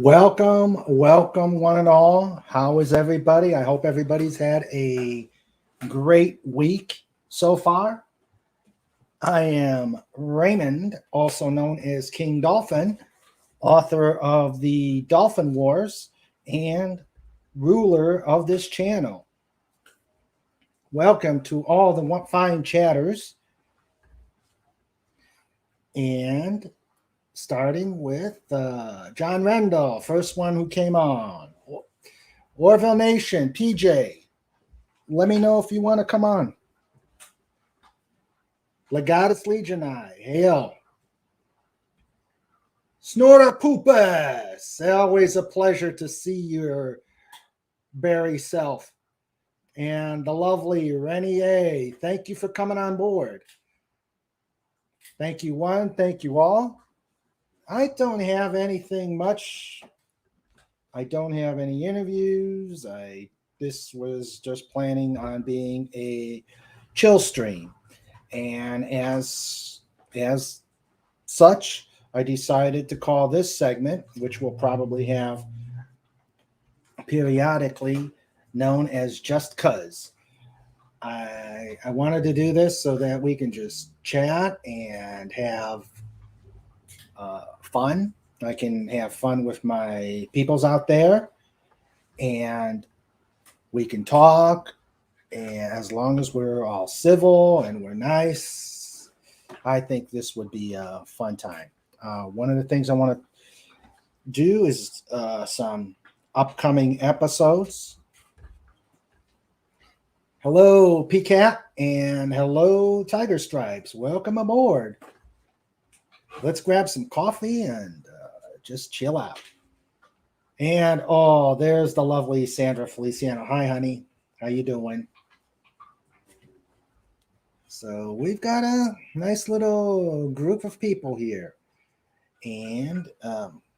Welcome, one and all. How is everybody? I hope everybody's had a great week so far. I am Raymond, also known as King Dolphin, author of the Dolphin Wars and ruler of this channel. Welcome to all the fine chatters. And starting with John Rendell, first one who came on. Orville Nation, PJ, let me know if you want to come on. Legatus Legionai, hail. Snorter Poopas, always a pleasure to see your berry self. And the lovely Renier, thank you for coming on board. Thank you, one. Thank you all. I don't have anything much. I don't have any interviews. This was just planning on being a chill stream. And as such, I decided to call this segment, which we'll probably have periodically, known as Just Cuz. I wanted to do this so that we can just chat and have fun. I can have fun with my peoples out there, and we can talk. And as long as we're all civil and we're nice, I think this would be a fun time. One of the things I want to do is some upcoming episodes. Hello, PCAT, and hello, Tiger Stripes. Welcome aboard. Let's grab some coffee and just chill out. And oh, there's the lovely Sandra Feliciano. Hi, honey. How you doing? So we've got a nice little group of people here. And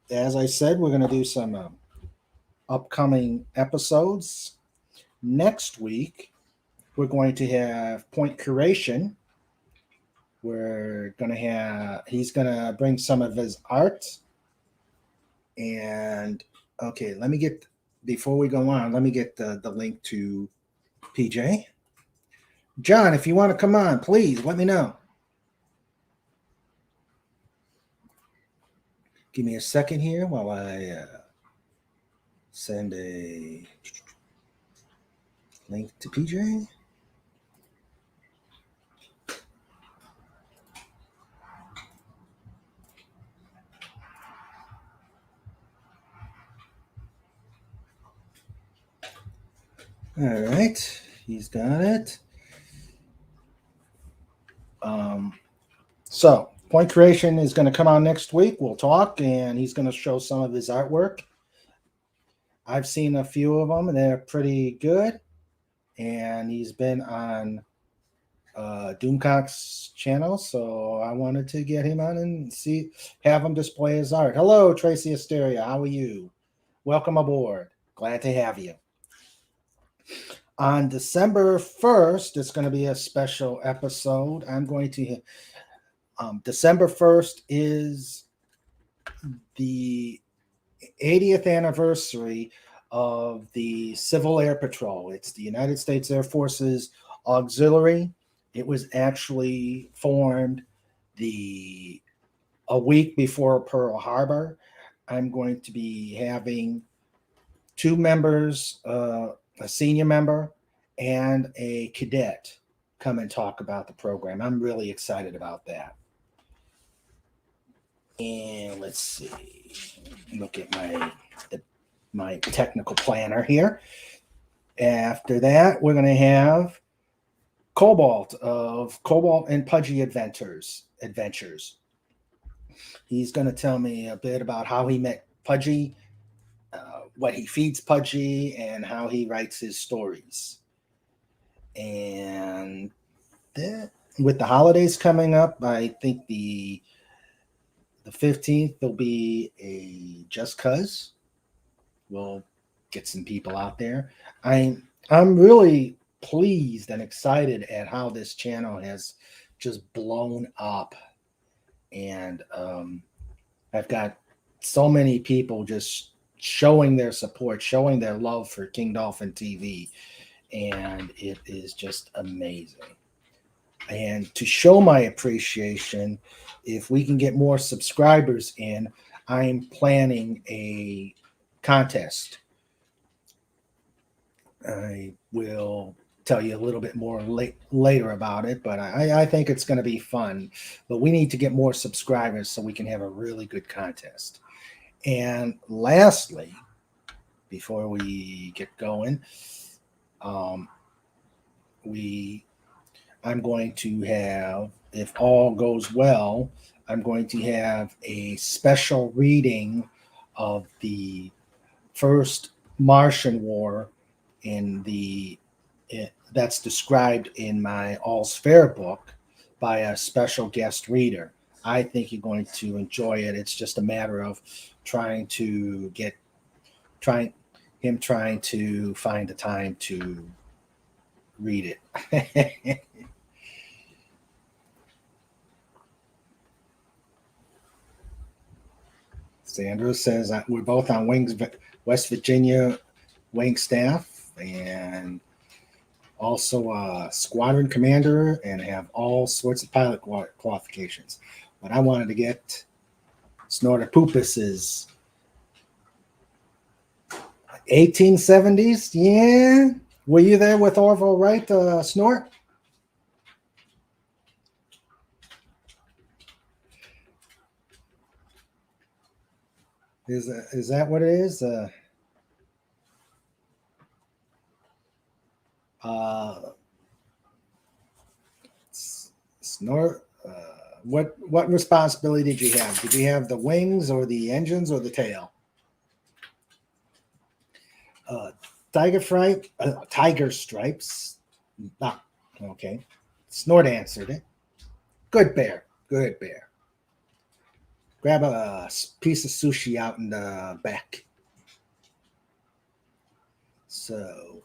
as I said, we're going to do some upcoming episodes. Next week, we're going to have Point Curation. He's going to bring some of his art. And okay, before we go on, let me get the link to PJ. John, if you want to come on, please let me know. Give me a second here while I send a link to PJ. All right, he's got it. So Point Creation is going to come on next week. We'll talk, and he's going to show some of his artwork. I've seen a few of them, and they're pretty good. And he's been on Doomcock's channel, so I wanted to get him on and have him display his art. Hello, Tracy Asteria. How are you? Welcome aboard. Glad to have you. On December 1st, it's going to be a special episode. December 1st is the 80th anniversary of the Civil Air Patrol. It's the United States Air Force's auxiliary. It was actually formed a week before Pearl Harbor. I'm going to be having two members, a senior member and a cadet, come and talk about the program. I'm really excited about that. And let's see, look at my technical planner here. After that, we're going to have Cobalt of Cobalt and Pudgy Adventures. He's going to tell me a bit about how he met Pudgy, what he feeds Pudgy, and how he writes his stories. And with the holidays coming up, I think the 15th there'll be a Just Cuz. We'll get some people out there. I'm really pleased and excited at how this channel has just blown up, and I've got so many people just showing their support, showing their love for King Dolphin TV, and it is just amazing. And to show my appreciation, if we can get more subscribers in, I'm planning a contest. I will tell you a little bit more later about it, but I think it's going to be fun. But we need to get more subscribers so we can have a really good contest. And lastly, before we get going, um, I'm going to have, if all goes well, I'm going to have a special reading of the first Martian War that's described in my All's Fair book by a special guest reader. I think you're going to enjoy it. It's just a matter of trying to find the time to read it. Sandra says we're both on Wings West Virginia wing staff, and also a squadron commander, and have all sorts of pilot qualifications. But I wanted to get Snorter Poopus's 1870s. Yeah. Were you there with Orville Wright, Snort? Is that what it is? Snort. What responsibility did you have? Did you have the wings or the engines or the tail? Tiger Stripes. Ah, okay. Snort answered it. Good bear. Good bear. Grab a piece of sushi out in the back. So.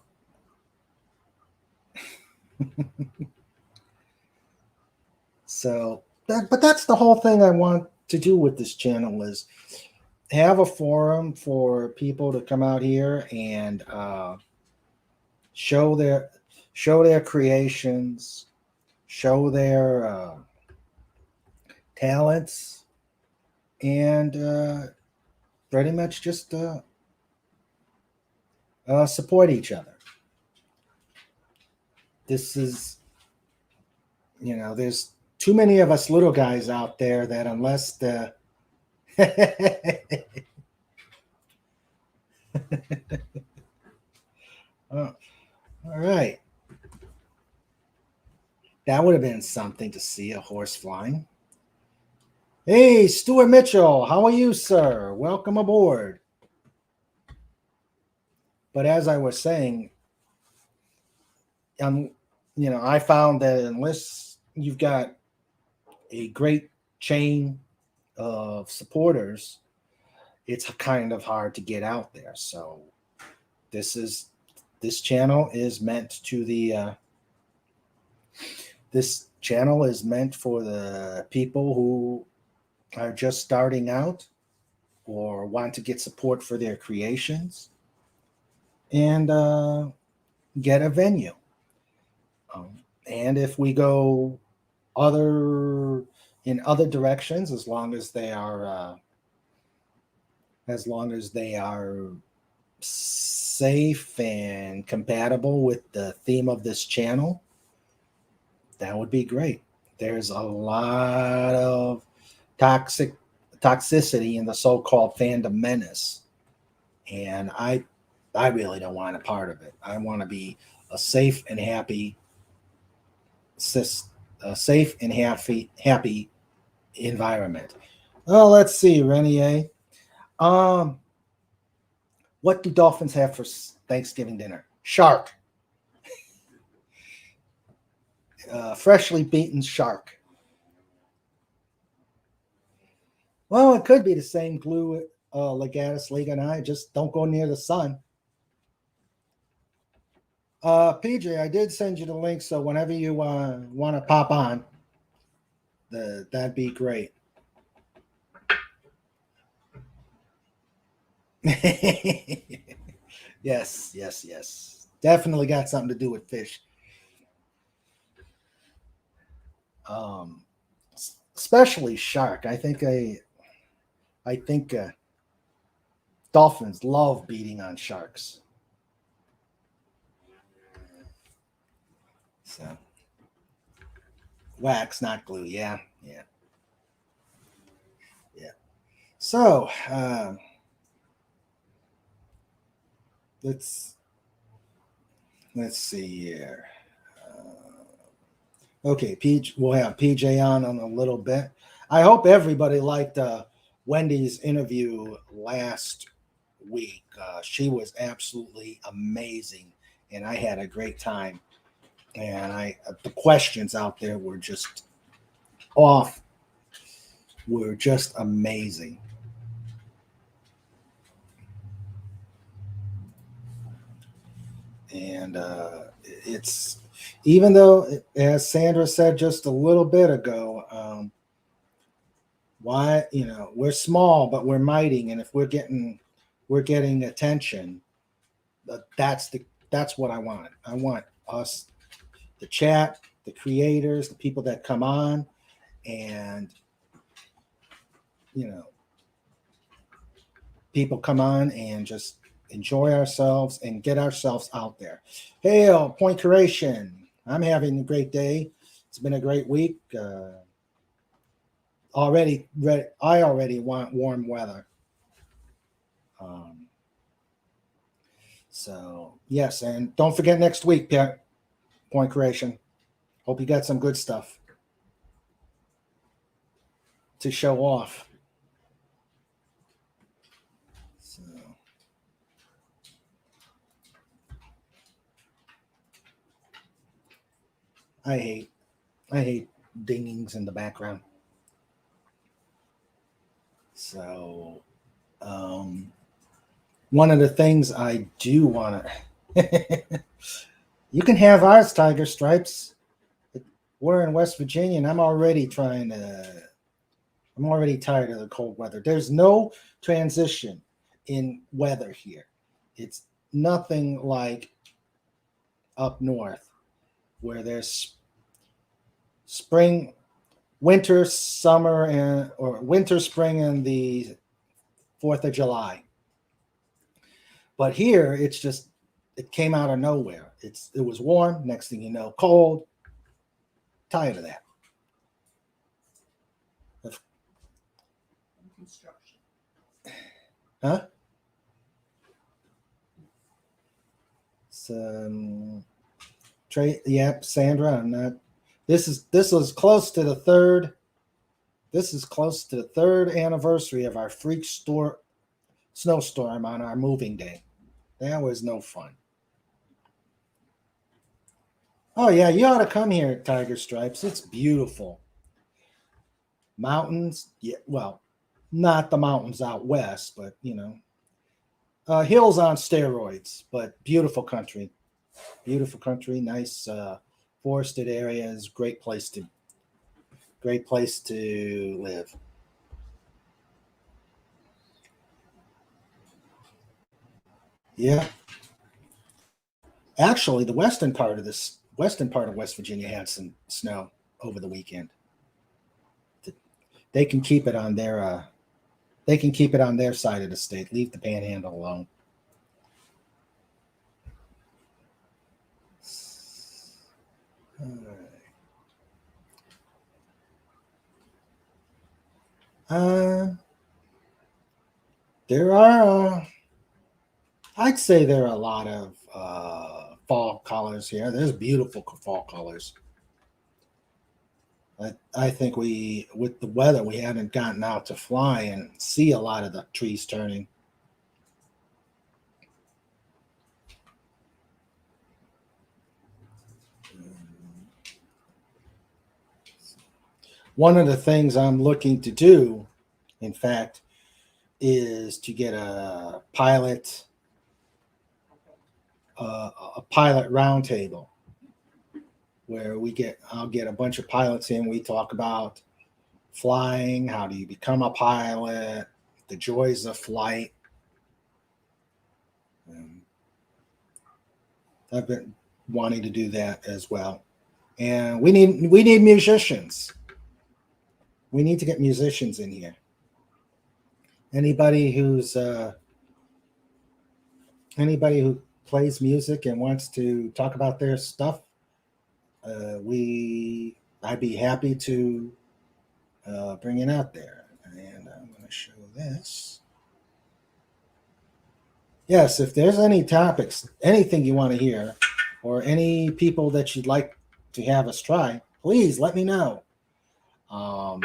But that's the whole thing I want to do with this channel, is have a forum for people to come out here and show their creations, show their talents, and pretty much just support each other. This is, there's too many of us little guys out there that unless the oh, all right. That would have been something to see, a horse flying. Hey, Stuart Mitchell, how are you, sir? Welcome aboard. But as I was saying, I found that unless you've got a great chain of supporters, it's kind of hard to get out there. So this channel is meant for the people who are just starting out or want to get support for their creations and get a venue. And if we go in other directions, as long as they are safe and compatible with the theme of this channel, that would be great. There's a lot of toxicity in the so-called fandom menace, and I really don't want a part of it. I want to be a safe and happy environment. Oh, let's see, Renier. What do dolphins have for Thanksgiving dinner? Shark. Freshly beaten shark. Well, it could be the same glue Legatus Liga and I. Just don't go near the sun. PJ, I did send you the link, so whenever you want to pop on, that'd be great. Yes, yes, yes. Definitely got something to do with fish. Um, especially shark. I think dolphins love beating on sharks. So wax, not glue. Yeah, yeah, yeah. So let's let's see here. Okay, PJ, we'll have PJ on in a little bit. I hope everybody liked Wendy's interview last week. She was absolutely amazing, and I had a great time. And the questions out there off, were just amazing. And it's even though, as Sandra said just a little bit ago, why we're small but we're mighty, and if we're getting attention, that's what I want. I want us, the chat, the creators, the people that come on, and you know people come on and just enjoy ourselves and get ourselves out there. Hail Point Curation. I'm having a great day. It's been a great week. I already want warm weather. Um, so yes, and don't forget next week, Point Creation. Hope you got some good stuff to show off. So I hate I hate dingings in the background. So one of the things I do want to, you can have ours, Tiger Stripes. We're in West Virginia, and I'm already tired of the cold weather. There's no transition in weather here. It's nothing like up north where there's spring, winter, summer, and or winter, spring, and the 4th of July. But here, it came out of nowhere. It was warm. Next thing you know, cold. Tired of that. Construction. Huh? So, yep, Sandra. I'm not. This is close to the third. This is close to the third anniversary of our freak store snowstorm on our moving day. That was no fun. Oh yeah, you ought to come here, Tiger Stripes. It's beautiful. Mountains, yeah. Well, not the mountains out west, but hills on steroids. But beautiful country, nice forested areas. Great place to live. Yeah, actually, the western part of West Virginia had some snow over the weekend. They can keep it on their side of the state. Leave the panhandle alone. All right. There are, I'd say there are a lot of fall colors here. There's beautiful fall colors. I think with the weather, we haven't gotten out to fly and see a lot of the trees turning. One of the things I'm looking to do, in fact, is to get a pilot roundtable where I'll get a bunch of pilots in. We talk about flying, how do you become a pilot, the joys of flight, I've been wanting to do that as well. And we need musicians. We need to get musicians in here. Anybody who plays music and wants to talk about their stuff, we I'd be happy to bring it out there. And I'm going to show this. Yes, if there's any topics, anything you want to hear, or any people that you'd like to have us try, please let me know. I've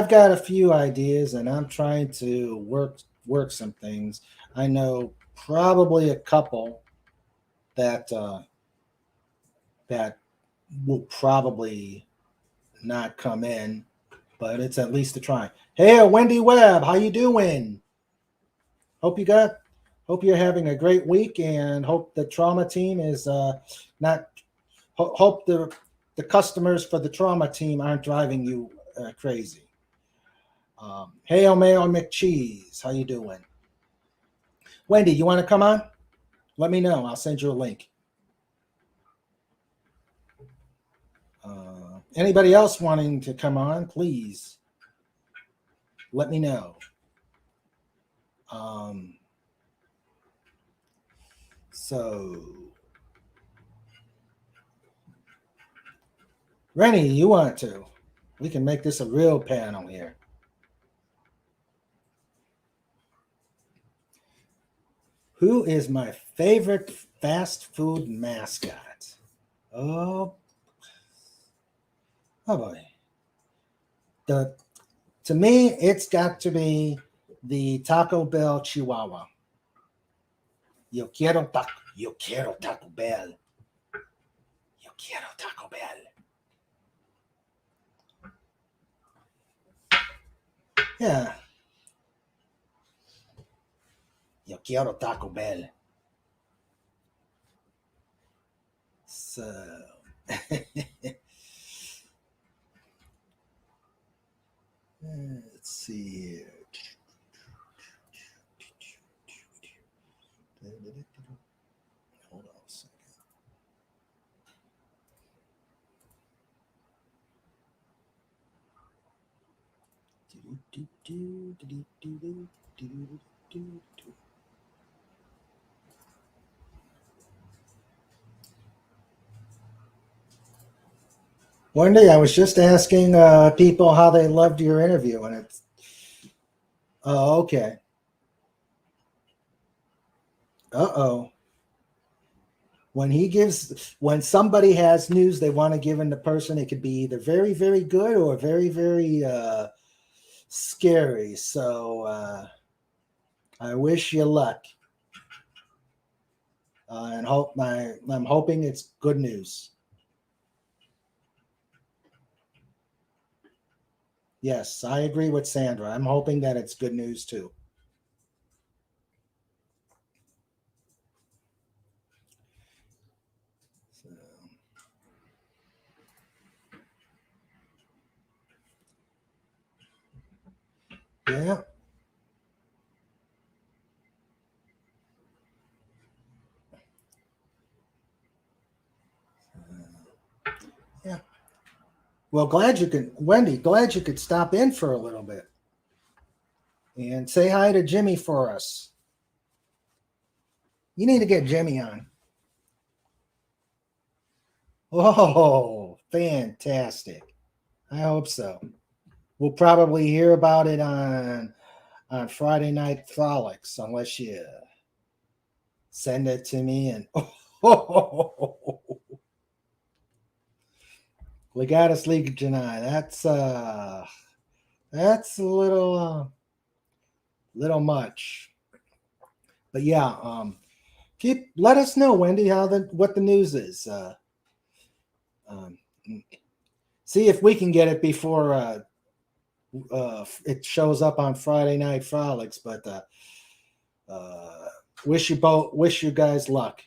got a few ideas, and I'm trying to work some things. I know probably a couple that that will probably not come in, but it's at least a try. Hey, Wendy Webb, how you doing? Hope you got. Hope you're having a great week, and hope the trauma team is not. Hope the customers for the trauma team aren't driving you crazy. Hey, Mayo McCheese, how you doing? Wendy, you want to come on? Let me know. I'll send you a link. Anybody else wanting to come on, please let me know. So, Rennie, you want to? We can make this a real panel here. Who is my favorite fast food mascot? Oh boy. To me, it's got to be the Taco Bell Chihuahua. Yo quiero Taco Bell. Yo quiero Taco Bell. Yeah. Yo quiero Taco Bell. So let's see here. Hold on a second. One day I was just asking people how they loved your interview, and it's okay. Uh-oh. When somebody has news they want to give in the person, it could be either very, very good or very, very scary. So I wish you luck, and I'm hoping it's good news. Yes, I agree with Sandra. I'm hoping that it's good news too. So, yeah. Yeah. Well, Wendy, glad you could stop in for a little bit and say hi to Jimmy for us. You need to get Jimmy on. Oh, fantastic. I hope so. We'll probably hear about it on Friday Night Frolics unless you send it to me and Legatus League Janai. That's a little much. But yeah, let us know, Wendy, what the news is. Um, see if we can get it before it shows up on Friday Night Frolics. But wish you guys luck.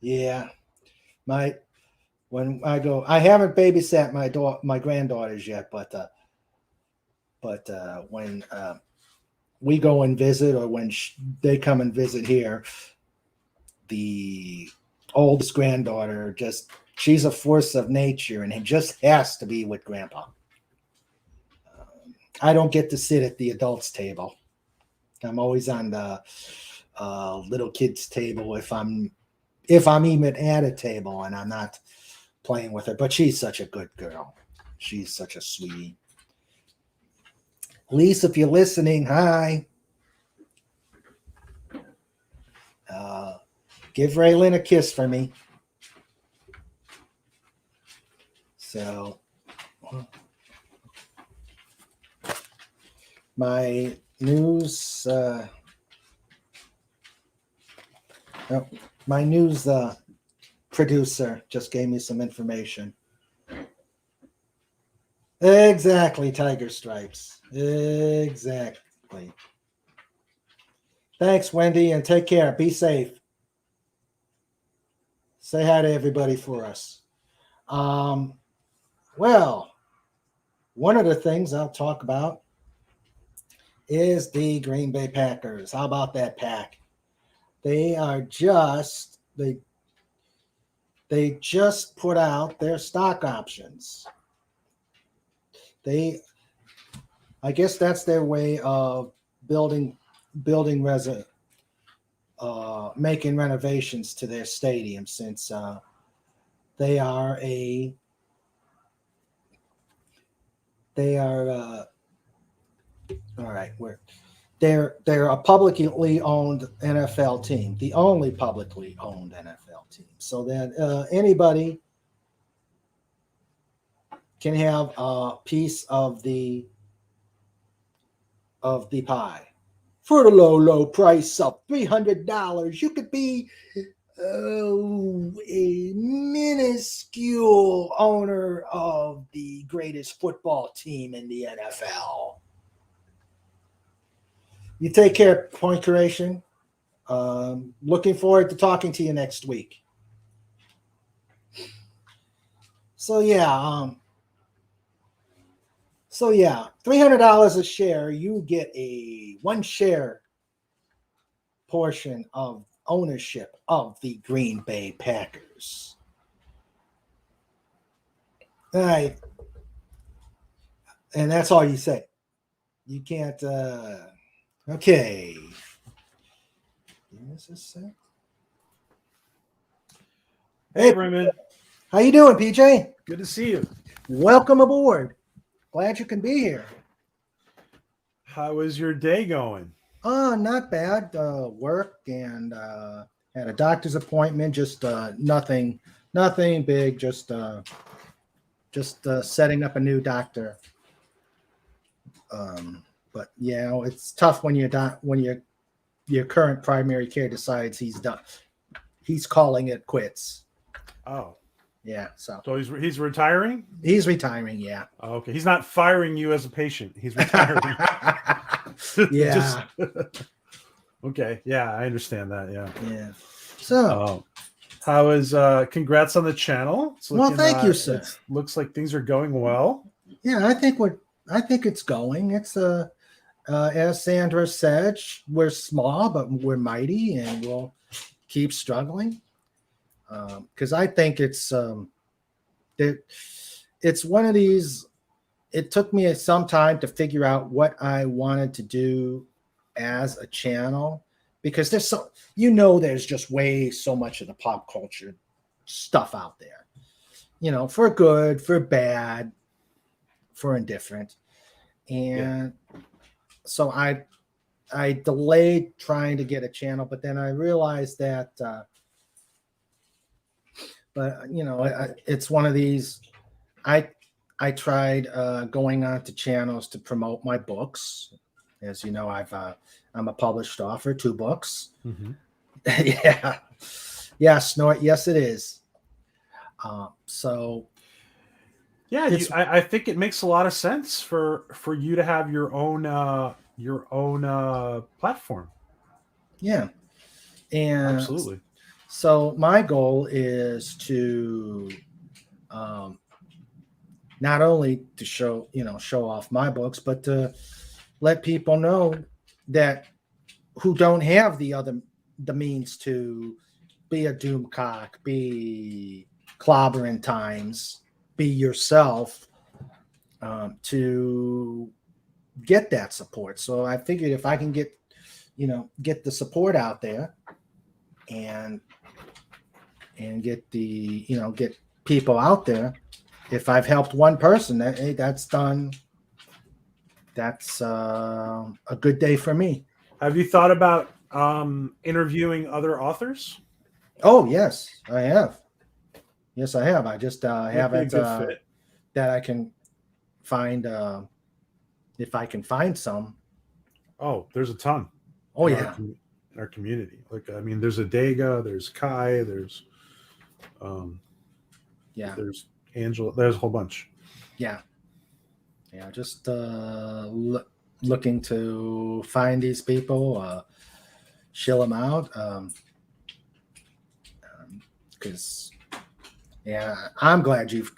Yeah, when I go. I haven't babysat my granddaughters yet, but when we go and visit, or when they come and visit here, the oldest granddaughter she's a force of nature, and it just has to be with Grandpa. I don't get to sit at the adults table. I'm always on the little kids table if I'm even at a table and I'm not playing with her. But she's such a good girl. She's such a sweetie. Lisa, if you're listening, hi. Give Raylan a kiss for me. So, my news, producer just gave me some information. Exactly, Tiger Stripes. Exactly. Thanks, Wendy, and take care. Be safe. Say hi to everybody for us. Well, one of the things I'll talk about is the Green Bay Packers. How about that pack? They just put out their stock options. I guess that's their way of making renovations to their stadium, since they are all right. They're a publicly owned NFL team, the only publicly owned NFL team, so that anybody can have a piece of the pie for the low price of $300. You could be a minuscule owner of the greatest football team in the NFL. You take care, Point Creation. Looking forward to talking to you next week. So yeah, $300 a share, you get a 1 share portion of ownership of the Green Bay Packers. All right. And that's all you say. You can't okay. Hey, Raymond. How you doing, PJ? Good to see you. Welcome aboard. Glad you can be here. How is your day going? Not bad. Work and had a doctor's appointment. Just nothing big. Just setting up a new doctor. But it's tough when your current primary care decides he's done. He's calling it quits. Oh, yeah. So he's retiring. He's retiring. Yeah. Oh, okay. He's not firing you as a patient. He's retiring. Yeah. Okay. Yeah, I understand that. Yeah. Yeah. So, how is? Congrats on the channel. Well, thank you, sir. It looks like things are going well. Yeah, I think it's going. It's as Sandra said, we're small, but we're mighty, and we'll keep struggling. Because I think it's one of these. It took me some time to figure out what I wanted to do as a channel, because there's just way so much of the pop culture stuff out there. For good, for bad, for indifferent. And so I delayed trying to get a channel, but then I realized that it's one of these. I tried going on to channels to promote my books. As you know, I'm a published author, 2 books. Mm-hmm. Yeah, Snort. Yes, it is. So yeah, I think it makes a lot of sense for you to have your own platform. Yeah, and absolutely. So my goal is to not only to show off my books, but to let people know that who don't have the means to be a doomcock, be clobbering times, be yourself, to get that support. So I figured if I can get the support out there and get get people out there, if I've helped one person, that's done. That's a good day for me. Have you thought about interviewing other authors? Oh, yes, I have. Yes, I have. I just haven't that I can find if I can find some. Oh, there's a ton. Oh, yeah. In our community. Like, I mean, there's Adega, there's Kai, there's there's Angela, there's a whole bunch. Yeah. Just looking to find these people, shill them out, because I'm glad you've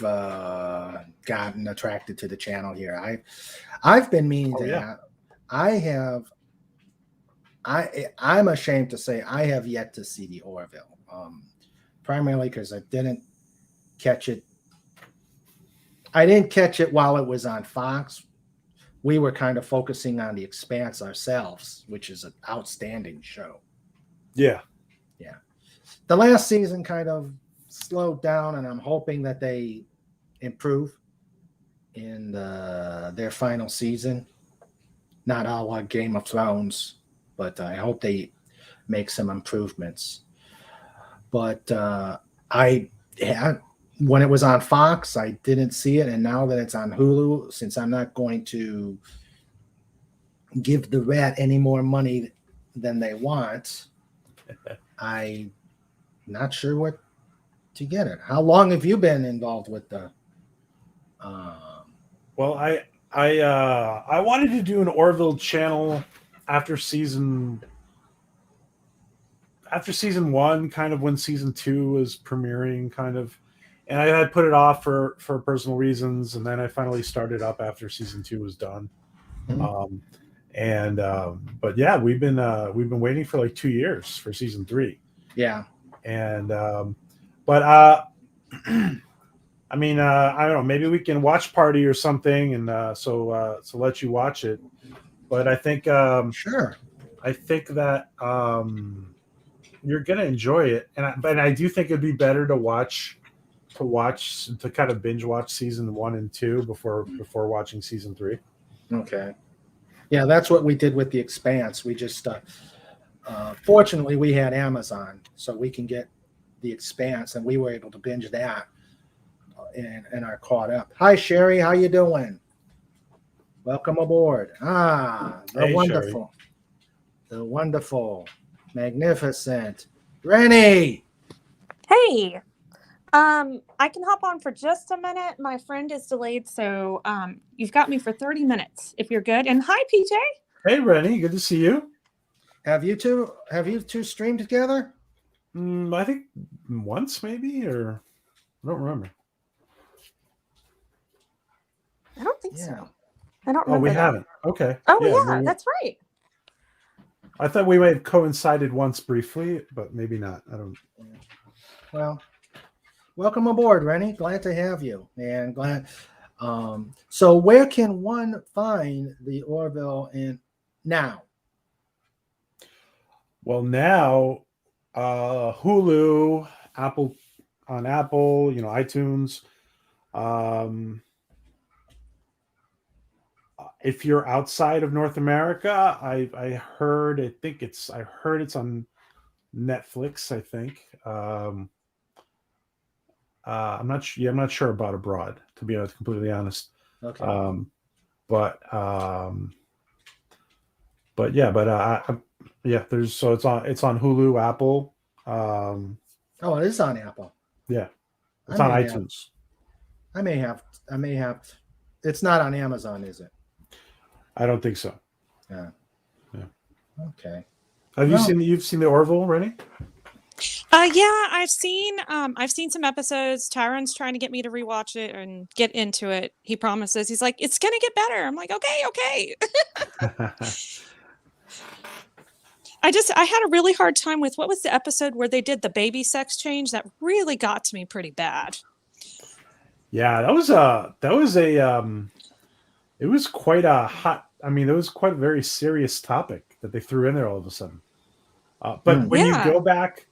gotten attracted to the channel here. I've been meaning to. I'm ashamed to say I have yet to see the Orville, primarily because I didn't catch it. I didn't catch it while it was on Fox. We were kind of focusing on The Expanse ourselves, which is an outstanding show. Yeah. The last season kind of slowed down, and I'm hoping that they improve in their final season. Not all like Game of Thrones, but I hope they make some improvements. But when it was on Fox, I didn't see it, and now that it's on Hulu, since I'm not going to give the rat any more money than they want, I'm not sure what to get it. How long have you been involved with the? Well, I wanted to do an Orville channel after season 1, kind of when season 2 was premiering, kind of, and I had put it off for personal reasons, and then I finally started up after season 2 was done. Mm-hmm. But yeah, we've been waiting for like 2 years for season 3. Yeah. And but I mean, I don't know, maybe we can watch party or something, and so let you watch it. But I think sure. I think that you're gonna enjoy it, and I do think it'd be better to kind of binge watch season 1 and 2 before watching season 3. Okay. Yeah, that's what we did with The Expanse. We just fortunately we had Amazon, so we can get The Expanse, and we were able to binge that and are caught up. Hi, Sherry, how you doing? Welcome aboard. The wonderful, Sherry. The wonderful, magnificent Rennie. Hey, I can hop on for just a minute. My friend is delayed, so you've got me for 30 minutes if you're good. And hi, PJ. Hey, Rennie, good to see you. Have you two streamed together? I think once, maybe, or I don't remember. I don't think so. I don't remember. Oh, we haven't. Okay. Oh, yeah, that's right. I thought we might have coincided once briefly, but maybe not. I don't. Well, welcome aboard, Rennie. Glad to have you, and glad. So, where can one find the Orville now? Well, now, Hulu, Apple, iTunes. If you're outside of North America, I heard it's on Netflix, I think. I'm not sure about abroad, to be completely honest. Okay. But it's on Hulu, Apple. It is on Apple. Yeah. It's on iTunes. I may have. It's not on Amazon, is it? I don't think so. Yeah. Yeah. Okay. You've seen the Orville, Rennie? Yeah, I've seen some episodes. Tyron's trying to get me to rewatch it and get into it. He promises. He's like, it's gonna get better. I'm like, okay. I had a really hard time with what was the episode where they did the baby sex change that really got to me pretty bad. Yeah, it was quite a hot. I mean, it was quite a very serious topic that they threw in there all of a sudden. But when you Yeah. go back,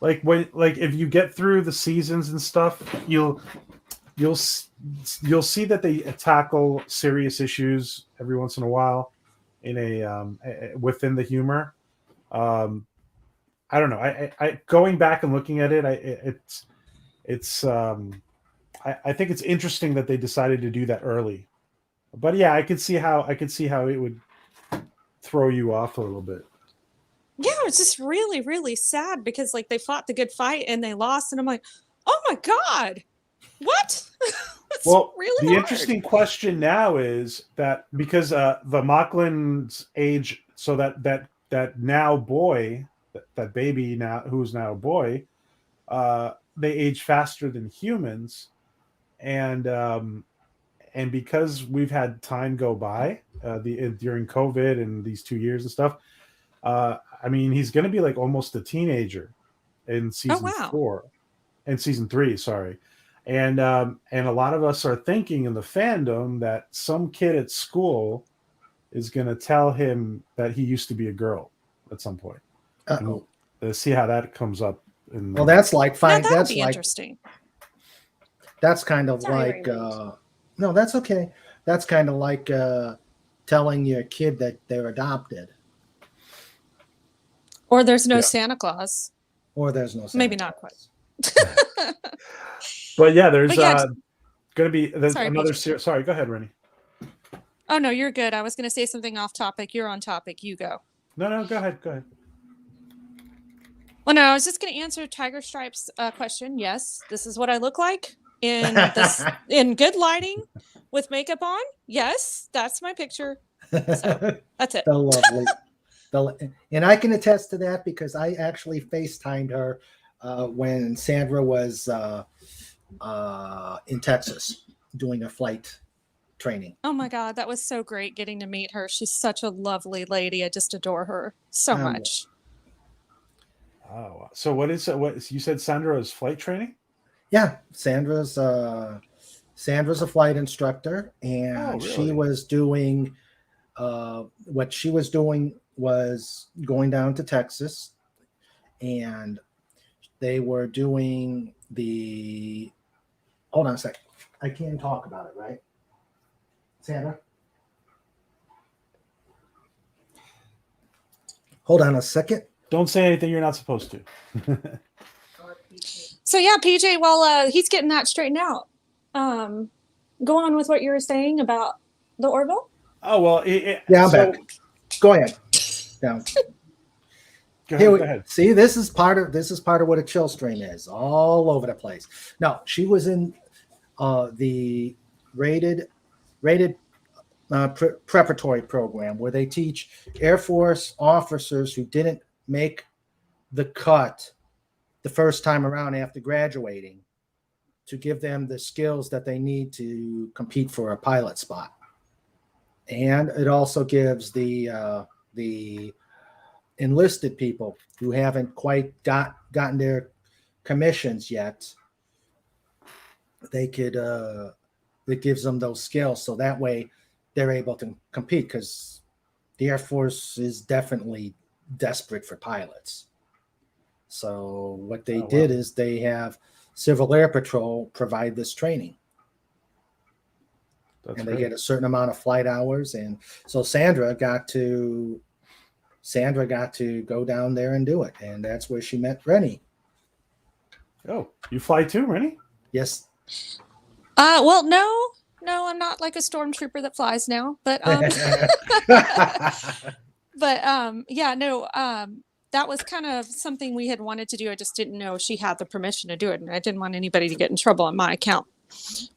like if you get through the seasons and stuff, you'll see that they tackle serious issues every once in a while in within the humor. I don't know. I going back and looking at it, I think it's interesting that they decided to do that early. But yeah, I could see how it would throw you off a little bit. Yeah, it was just really, really sad because like they fought the good fight and they lost, and I'm like, oh my God, what? It's Well, really the hard. interesting question now is that because the Machlin's age, so that now boy, that baby now who's now a boy, they age faster than humans, and because we've had time go by during COVID and these 2 years and stuff. I mean, he's going to be like almost a teenager in season wow. 4, and season 3, sorry. And a lot of us are thinking in the fandom that some kid at school is going to tell him that he used to be a girl at some point. Uh-oh. Let's see how that comes up. Well, that's like fine. Now, that'd That's be like interesting. that's kind of Sorry, like Raymond. no, that's okay. That's kind of like telling your kid that they're adopted, Or there's no Yeah. Santa Claus. or there's no Santa Maybe not Claus. But yeah, there's But yeah, going to be sorry, another PJ. series. Sorry, go ahead, Rennie. Oh no, you're good. I was going to say something off topic. You're on topic. You go. No, go ahead. Well, no, I was just going to answer Tiger Stripes' question. Yes, this is what I look like in this in good lighting with makeup on. Yes, that's my picture. So that's it. The lovely. And I can attest to that because I actually FaceTimed her when Sandra was in Texas doing a flight training. Oh my God, that was so great getting to meet her. She's such a lovely lady. I just adore her so much. Oh, so what you said? Sandra is flight training? Yeah, Sandra's a flight instructor, and Oh, really? she was doing what she was doing was going down to Texas, and they were doing the. Hold on a second. I can't talk about it, right, Sandra? Hold on a second. Don't say anything you're not supposed to. So yeah, PJ, while he's getting that straightened out, go on with what you were saying about the Orville. Oh well, Yeah, I'm back. Go ahead. Yeah. Go ahead. See, this is part of what a chill stream is, all over the place. No, she was in the rated preparatory program where they teach Air Force officers who didn't make the cut the first time around after graduating to give them the skills that they need to compete for a pilot spot. And it also gives the enlisted people who haven't quite gotten their commissions yet. It gives them those skills, so that way they're able to compete, because the Air Force is definitely desperate for pilots. So what they did is they have Civil Air Patrol provide this training. That's and great. They get a certain amount of flight hours, and so Sandra got to go down there and do it, and that's where she met Rennie. Oh, you fly too, Rennie? Yes. Well, no, I'm not like a stormtrooper that flies now, but yeah, no, that was kind of something we had wanted to do. I just didn't know she had the permission to do it, and I didn't want anybody to get in trouble on my account.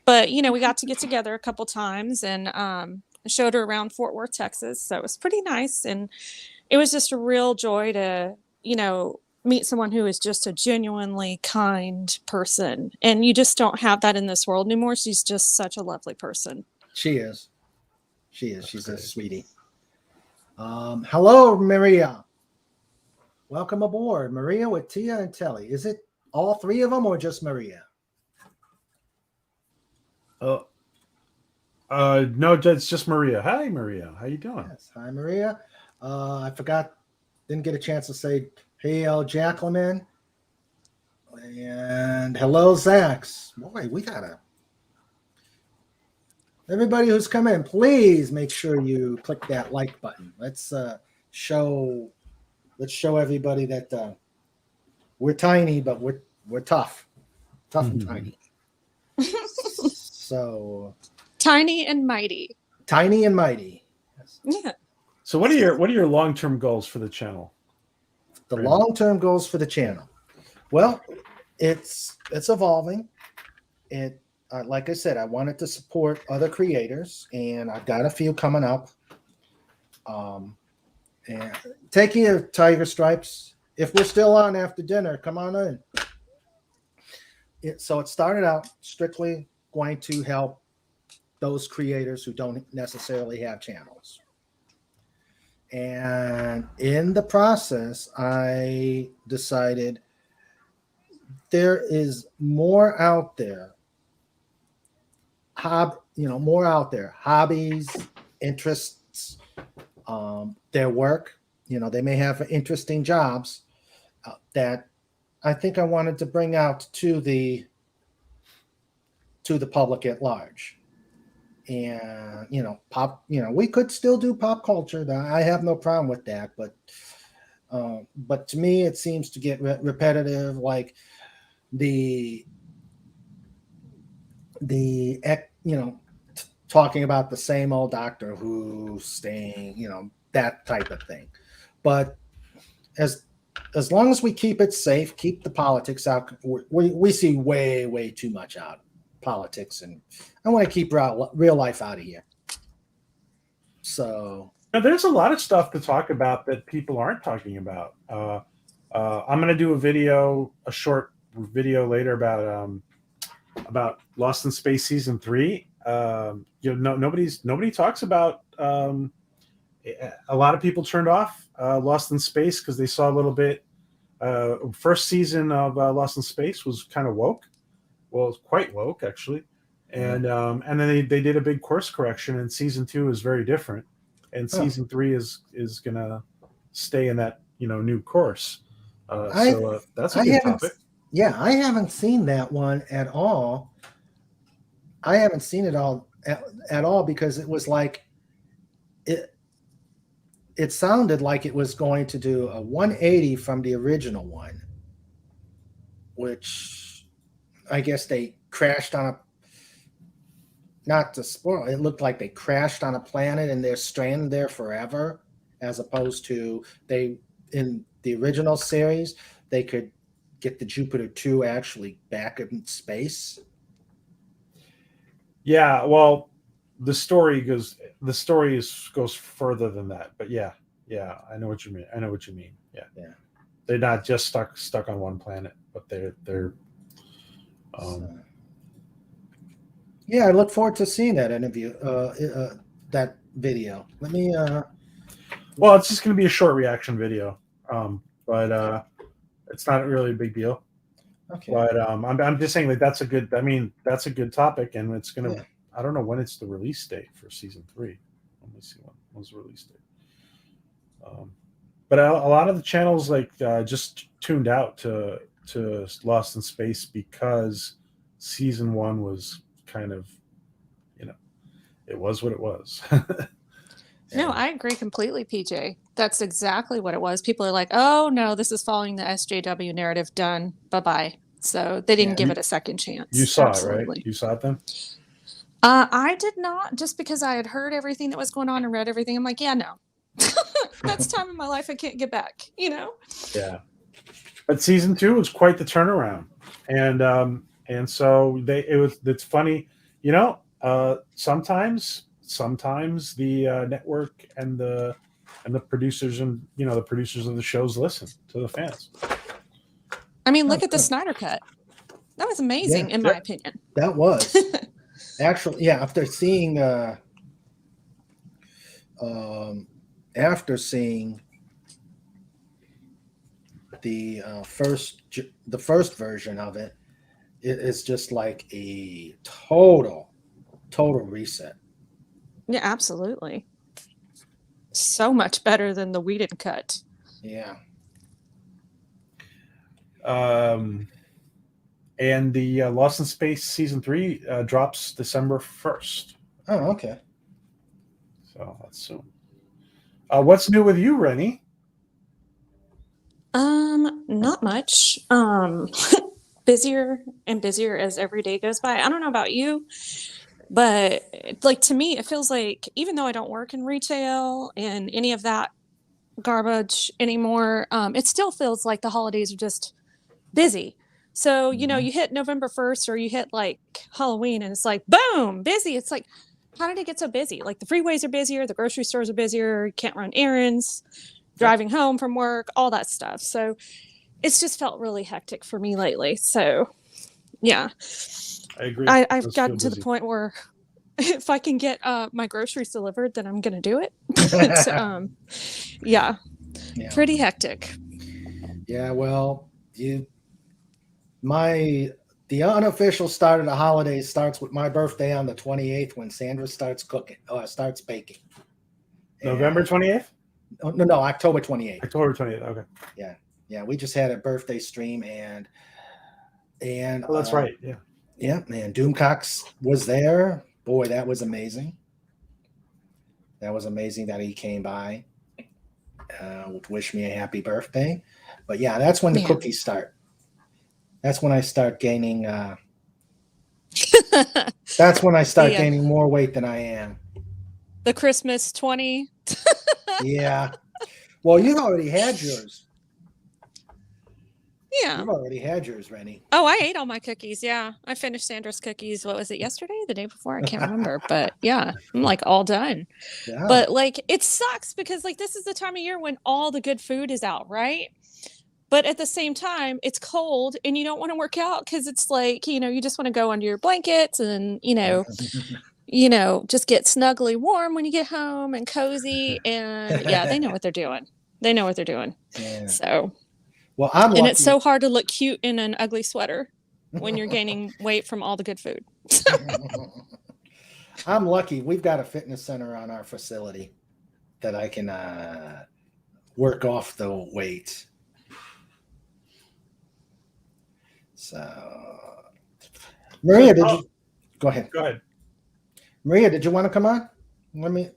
But we got to get together a couple times and showed her around Fort Worth, Texas. So it was pretty nice, and it was just a real joy to meet someone who is just a genuinely kind person. And you just don't have that in this world anymore. She's just such a lovely person. She is. That's She's great. a sweetie. Hello, Maria. Welcome aboard, Maria with Tia and Telly. Is it all three of them or just Maria? No, it's just Maria. Hi, Maria. How you doing? Yes. Hi, Maria. I didn't get a chance to say hey, Jacqueline. And hello, Zax. Boy, we gotta. Everybody who's come in, please make sure you click that like button. Let's show everybody that we're tiny, but we're tough and tiny. So Tiny and mighty. tiny and mighty. Yes. Yeah. So what are your long-term goals for the channel? The long-term goals for the channel. Well, it's evolving. It like I said, I wanted to support other creators, and I've got a few coming up. And taking your Tiger Stripes. If we're still on after dinner, come on in. So it started out strictly going to help those creators who don't necessarily have channels. And in the process, I decided there is more out there. More out there. Hobbies, interests, their work. They may have interesting jobs that I think I wanted to bring out to the public at large. And we could still do pop culture. I have no problem with that, but to me, it seems to get repetitive. Like talking about the same old Doctor Who staying, that type of thing. But as long as we keep it safe, keep the politics out, we see way too much out politics, and I want to keep real life out of here. So there's a lot of stuff to talk about that people aren't talking about. I'm going to do a short video later about Lost in Space season 3. Nobody talks about. A lot of people turned off Lost in Space because they saw a little bit. First season of Lost in Space was kind of woke. Well, it's quite woke actually, and then they did a big course correction, and season 2 is very different, and season 3 is gonna stay in that new course. So that's a good topic. Yeah, I haven't seen that one at all. I haven't seen it all at all because it was like it sounded like it was going to do a 180 from the original one, which I guess they crashed on not to spoil, it looked like they crashed on a planet and they're stranded there forever, as opposed to in the original series, they could get the Jupiter 2 actually back in space. Yeah, well, the story goes further than that, but yeah, I know what you mean. Yeah. They're not just stuck on one planet, but they're. Yeah, I look forward to seeing that interview, that video. Let me. Well, it's just going to be a short reaction video, but it's not really a big deal. Okay. But I'm just saying that's a good topic, and it's gonna. Yeah. I don't know when it's the release date for season 3. Let me see when's the release date. But a lot of the channels just tuned out to Lost in Space because season 1 was kind of, it was what it was. No, I agree completely, PJ. That's exactly what it was. People are like, oh, no, this is following the SJW narrative. Done. Bye-bye. So they didn't give it a second chance. You saw it, right? You saw it then? I did not, just because I had heard everything that was going on and read everything. I'm like, yeah, no. That's time in my life I can't get back, Yeah. But season 2 was quite the turnaround. And so it's funny, sometimes the network and the producers and the producers of the shows listen to the fans. I mean, look at the Snyder Cut. That was amazing, in my opinion. That was actually, yeah. After seeing the first version of it, it is just like a total reset. Yeah, absolutely. So much better than the Whedon cut. Yeah. And the Lost in Space season 3 drops December 1st. Oh, okay. So that's soon. What's new with you, Rennie? Not much. Busier and busier as every day goes by. I don't know about you, but like to me, it feels like even though I don't work in retail and any of that garbage anymore, it still feels like the holidays are just busy. So, you know, you hit November 1st or you hit like Halloween and it's like, boom, busy. It's like, how did it get so busy? Like the freeways are busier, the grocery stores are busier, you can't run errands, driving home from work, all that stuff. So it's just felt really hectic for me lately. So yeah, I agree. I've gotten to the point where if I can get my groceries delivered, then I'm going to do it. But, yeah, pretty hectic. Yeah, well, the unofficial start of the holidays starts with my birthday on the 28th when Sandra starts starts baking. November 28th? Oh, no, October 28th. October 28th. Okay. Yeah. We just had a birthday stream and oh, that's right. Yeah. Yeah, man. Doomcox was there. Boy, that was amazing. That was amazing that he came by. Wish me a happy birthday. But yeah, that's when the cookies start. That's when I start gaining. That's when I start gaining more weight than I am. The Christmas 20. Yeah. Well, you've already had yours. Yeah. You've already had yours, Rennie. Oh, I ate all my cookies. Yeah. I finished Sandra's cookies. What was it, yesterday? The day before? I can't remember. But yeah, I'm like all done. Yeah. But like it sucks because like this is the time of year when all the good food is out, right? But at the same time, it's cold and you don't want to work out because it's like, you know, you just want to go under your blankets and, you know, just get snugly warm when you get home and cozy. And yeah, they know what they're doing. They know what they're doing. Yeah. So, well, I'm lucky. And it's so hard to look cute in an ugly sweater when you're gaining weight from all the good food. I'm lucky. We've got a fitness center on our facility that I can work off the weight. So, Maria, did you go ahead? Go ahead. Maria, did you want to come on? Let me.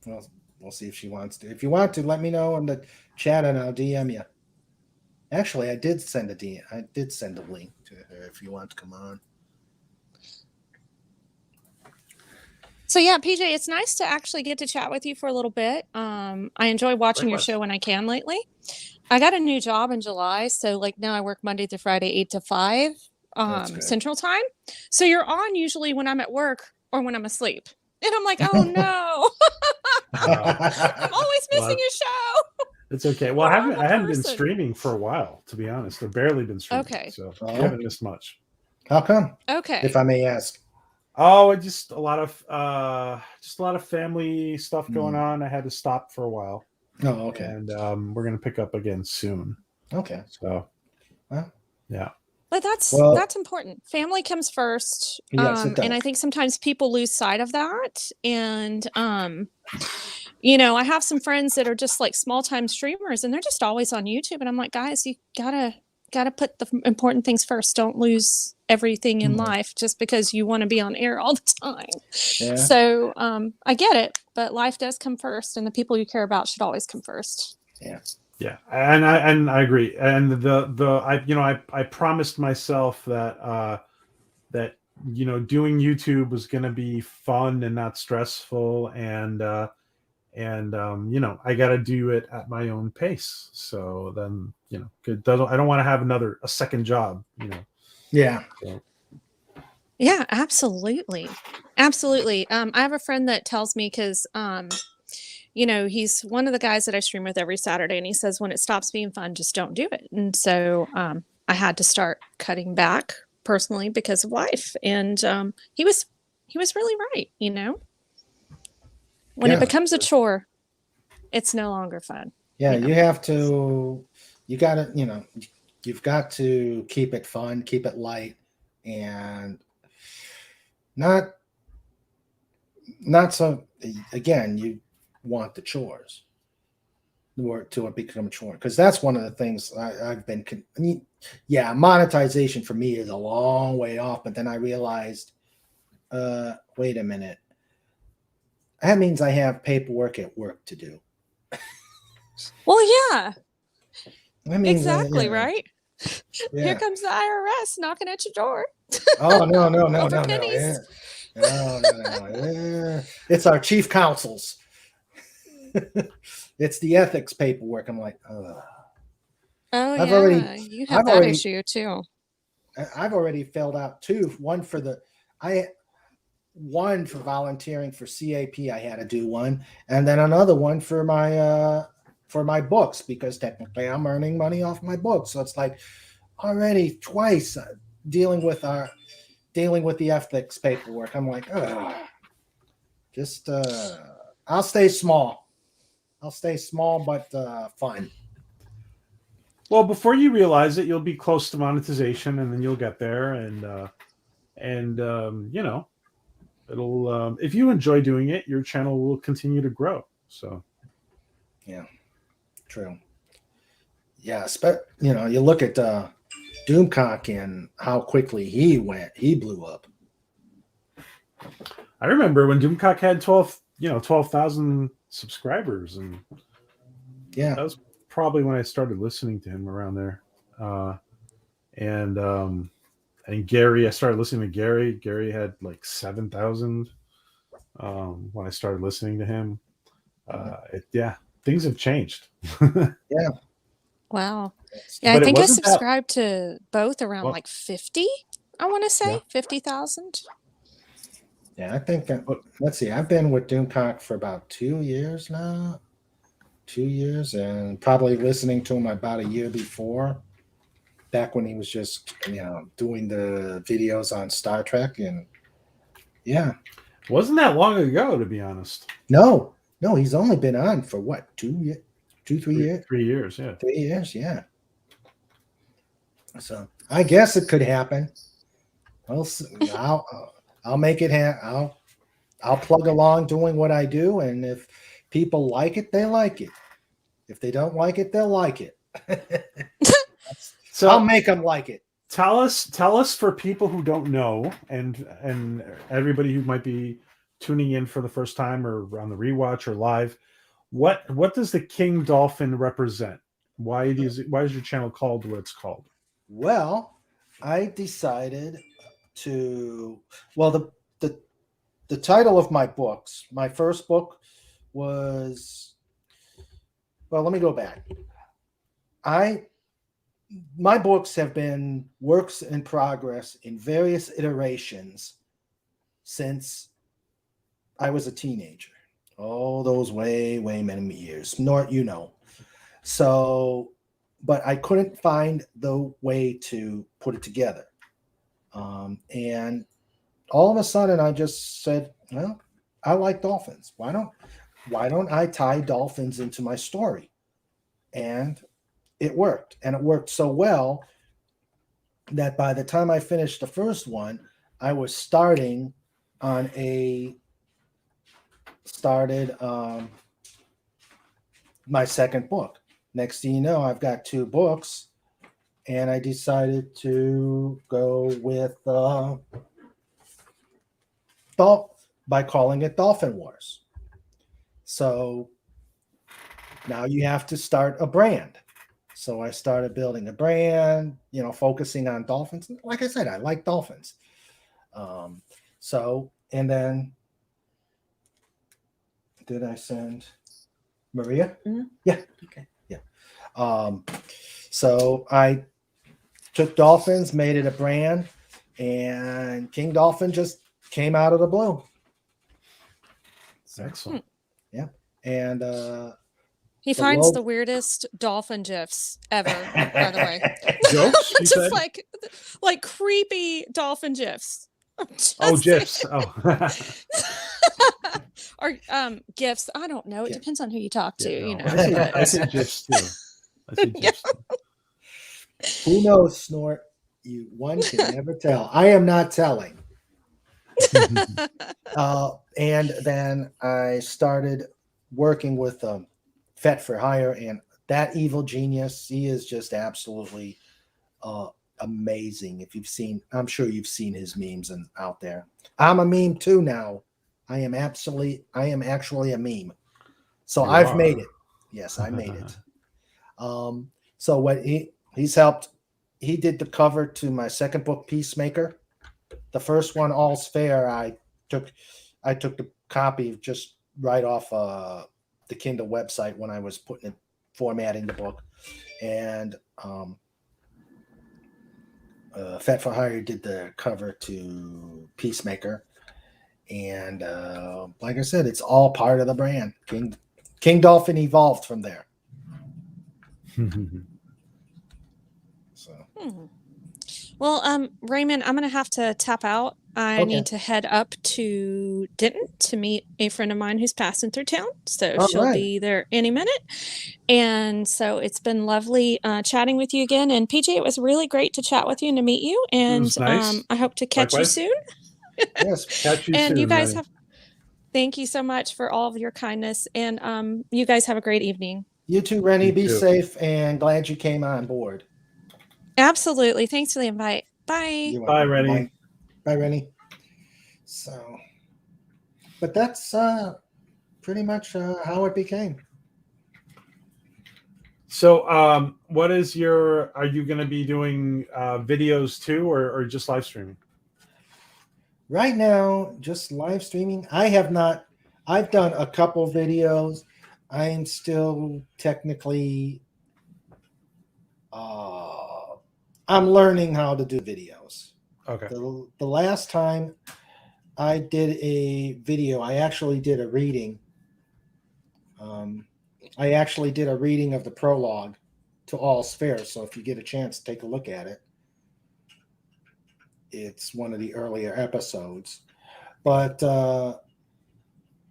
Well, we'll see if she wants to. If you want to, let me know in the chat and I'll DM you. Actually, I did send a link to her if you want to come on. So yeah, PJ, it's nice to actually get to chat with you for a little bit. I enjoy watching your show when I can lately. I got a new job in July, so like now I work Monday through Friday, 8 to 5 Central Time. So you're on usually when I'm at work or when I'm asleep. And I'm like, oh no. I'm always missing your show. It's okay. Well, I haven't been streaming for a while, to be honest. I've barely been streaming. Okay. So I haven't missed much. How come? Okay. If I may ask. Oh, just a lot of family stuff going on. I had to stop for a while. Oh, okay. And we're gonna pick up again soon. Okay. So, yeah. But that's important. Family comes first. Yes, it does. And I think sometimes people lose sight of that. And you know, I have some friends that are just like small time streamers and they're just always on YouTube. And I'm like, guys, you gotta put the important things first. Don't lose everything in life just because you want to be on air all the time. Yeah. So I get it, but life does come first and the people you care about should always come first. Yeah. Yeah. And I agree. And I promised myself that doing YouTube was going to be fun and not stressful. And I got to do it at my own pace. So then, I don't want to have a second job, Yeah. So. Yeah, absolutely. Absolutely. I have a friend that tells me because, he's one of the guys that I stream with every Saturday, and he says when it stops being fun, just don't do it. And so I had to start cutting back personally because of life. And he was really right. When it becomes a chore, it's no longer fun. Yeah, you have to. You got to. You've got to keep it fun, keep it light, and not so. Again, you want the chores or to become a chore, because that's one of the things I've been. Monetization for me is a long way off. But then I realized, wait a minute. That means I have paperwork at work to do. Well, yeah, That means, exactly, right? Yeah. Here comes the IRS knocking at your door. Oh, no. Over pennies. No. It's our chief counsels. It's the ethics paperwork. I'm like, Oh, I've yeah, already- you have I've that already- issue too. I've already filled out two. One for volunteering for CAP. I had to do one, and then another one for my books, because technically I'm earning money off my books. So it's like already twice dealing with the ethics paperwork. I'm like, just I'll stay small. But fun. Well, before you realize it, you'll be close to monetization, and then you'll get there, and it'll. If you enjoy doing it, your channel will continue to grow. So, yeah, true. Yeah, you look at Doomcock and how quickly he blew up. I remember when Doomcock had 12,000 subscribers, and Yeah, that was probably when I started listening to him around there. And Gary, I started listening to Gary. Gary had like 7,000 when I started listening to him. Things have changed. yeah. Wow. Yeah, But I it think I wasn't that- subscribed to both around Well- like 50. I want to say Yeah. 50,000. Yeah, I think let's see. I've been with Doomcock for about 2 years now. 2 years, and probably listening to him about a year before, back when he was just doing the videos on Star Trek. And yeah, Wasn't that long ago, to be honest. no, he's only been on for what, 2 years, 3 years, 3 years, yeah. 3 years, yeah. So I guess it could happen. I'll make it happen. I'll plug along doing what I do, and if people like it, they like it. If they don't like it, they'll like it. So I'll make them like it. tell us for people who don't know, and everybody who might be tuning in for the first time or on the rewatch or live, what does the King Dolphin represent? Why is your channel called what it's called? Well, I decided to. The title of my books. My first book was. Well, let me go back. My books have been works in progress in various iterations since I was a teenager. Oh, those way many years. So, but I couldn't find the way to put it together. And all of a sudden I just said, well, I like dolphins. Why don't I tie dolphins into my story? And it worked. And it worked so well that by the time I finished the first one, I was started my second book. Next thing you know, I've got 2 books, and I decided to go with by calling it Dolphin Wars. So now you have to start a brand. So I started building a brand, focusing on dolphins. Like I said, I like dolphins. And then did I send Maria? Mm-hmm. Yeah. Okay. Yeah. So I took dolphins, made it a brand, and King Dolphin just came out of the blue. Excellent. Yeah. And He the finds low- the weirdest dolphin gifs ever, by the way. Jokes, you said? Just like creepy dolphin gifs. Just Oh, saying. gifs. Oh. Or gifts. I don't know. It Yeah. depends on who you talk to, Yeah, you no. know. I say gifs too. I say Yeah. gifs too. Who knows, Snort? One can never tell. I am not telling. And then I started working with Fet for Hire, and that evil genius, he is just absolutely amazing. If you've seen, I'm sure you've seen his memes and out there. I'm a meme too now. I am actually a meme. So You I've are. made it. Yes, I made it. So what he's helped. He did the cover to my second book, Peacemaker. The first one, All's Fair, I took the copy just right off the Kindle website when I was formatting the book, and Fet for Hire did the cover to Peacemaker, and like I said, it's all part of the brand. King Dolphin evolved from there. So. Well, Raymond, I'm gonna have to tap out. I Okay. need to head up to Denton to meet a friend of mine who's passing through town. So All she'll right. be there any minute. And so it's been lovely chatting with you again. And PJ, it was really great to chat with you and to meet you. And was nice. I hope to catch Likewise. you soon. Yes. Catch you And soon. you guys Rennie. thank you so much for all of your kindness. And you guys have a great evening. You too, Rennie. You Be too. safe, and glad you came on board. Absolutely. Thanks for the invite. Bye. You're Bye, welcome. Rennie. Bye, Rennie. So, but that's pretty much how it became. So, what is are you going to be doing videos too, or just live streaming? Right now, just live streaming. I've done a couple videos. I am still technically, I'm learning how to do videos. Okay. The last time I did a video, I actually did a reading. I actually did a reading of the prologue to All's Fair. So if you get a chance, take a look at it. It's one of the earlier episodes. But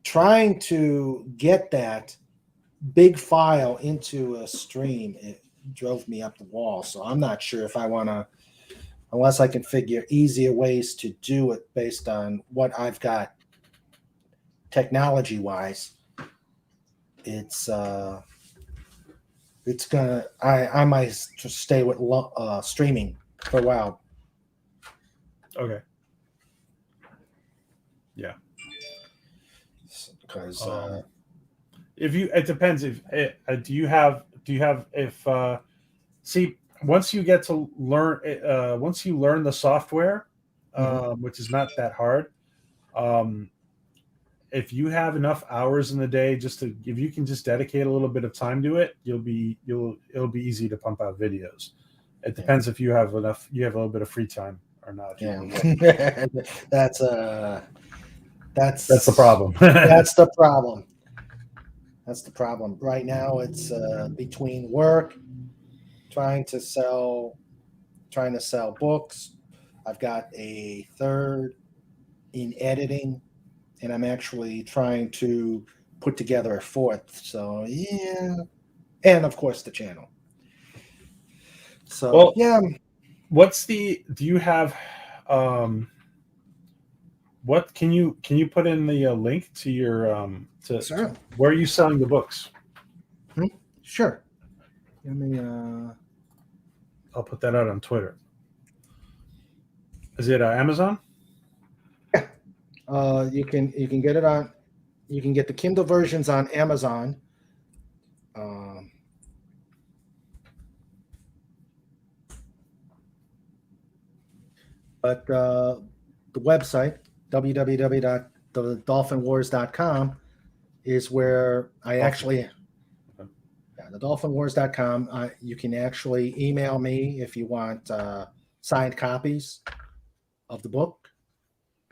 trying to get that big file into a stream, it drove me up the wall. So I'm not sure if I want to, unless I can figure easier ways to do it based on what I've got technology wise. It's gonna. I might just stay with streaming for a while. Okay. Yeah. Because it depends. If do you have see, once you get to learn once you learn the software, which is not that hard. If you have enough hours in the day, if you can just dedicate a little bit of time to it, it'll be easy to pump out videos. It depends if you have a little bit of free time or not. Yeah, that's the problem. That's the problem. That's the problem. Right now, it's between work, trying to sell books. I've got a third in editing, and I'm actually trying to put together a fourth. So yeah, and of course the channel. So well, yeah. Do you have what can you put in the link to your to where are you selling the books? Sure. Let me I'll put that out on Twitter. Is it Amazon? Yeah. You can get it on. You can get the Kindle versions on Amazon. But the website, www.thedolphinwars.com, is where I actually, thedolphinwars.com. You can actually email me if you want signed copies of the book.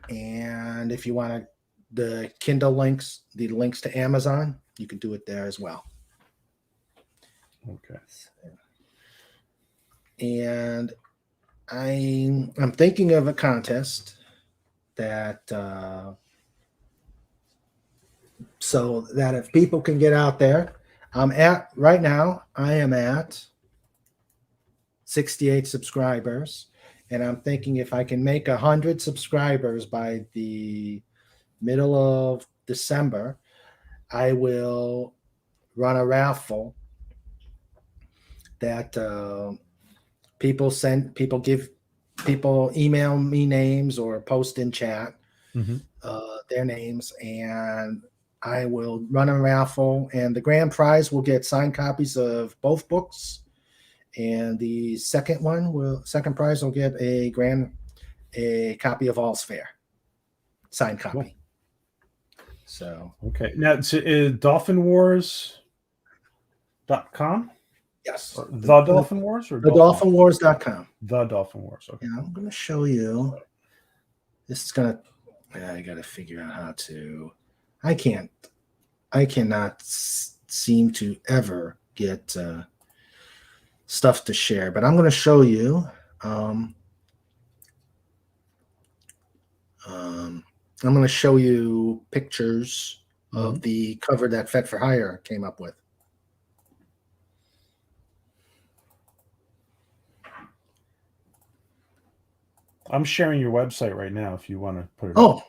And if you want the Kindle links, the links to Amazon, you can do it there as well. Okay. And I'm thinking of a contest that so that if people can get out there, right now I am at 68 subscribers, and I'm thinking if I can make 100 subscribers by the middle of December, I will run a raffle that people email me names or post in chat their names, and I will run a raffle, and the grand prize will get signed copies of both books, and the second prize will get a copy of All's Fair, signed copy. Cool. So okay, now it's dolphinwars.com. yes, Or the Dolphin Wars or the dolphinwars.com. The Dolphin Wars. Okay. Yeah, I'm going to show you. This is going to. I got to figure out how to. I cannot seem to ever get stuff to share, but I'm going to show you. I'm going to show you pictures of the cover that Fet for Hire came up with. I'm sharing your website right now if you want to put it Oh.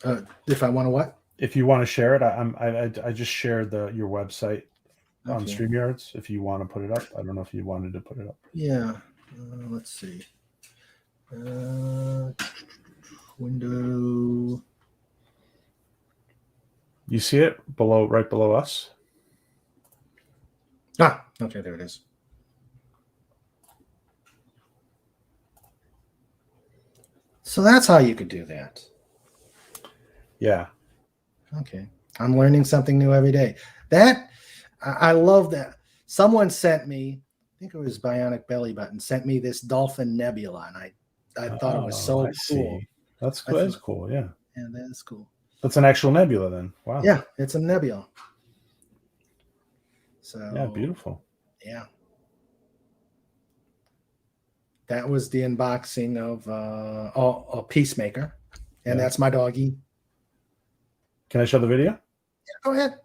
up. If I want to what? If you want to share it, I just shared your website on StreamYards. If you want to put it up, I don't know if you wanted to put it up. Yeah, let's see. Window. You see it right below us? Ah, okay, there it is. So that's how you could do that. Yeah. Okay. I'm learning something new every day. I love that. Someone sent me, I think it was Bionic Belly Button, sent me this dolphin nebula, and I thought it was so cool. See. That's cool. That's cool, yeah. Yeah, that is cool. That's an actual nebula then. Wow. Yeah, it's a nebula. So yeah, beautiful. Yeah. That was the unboxing of a Peacemaker. And that's my doggy. Can I show the video? Yeah, go ahead.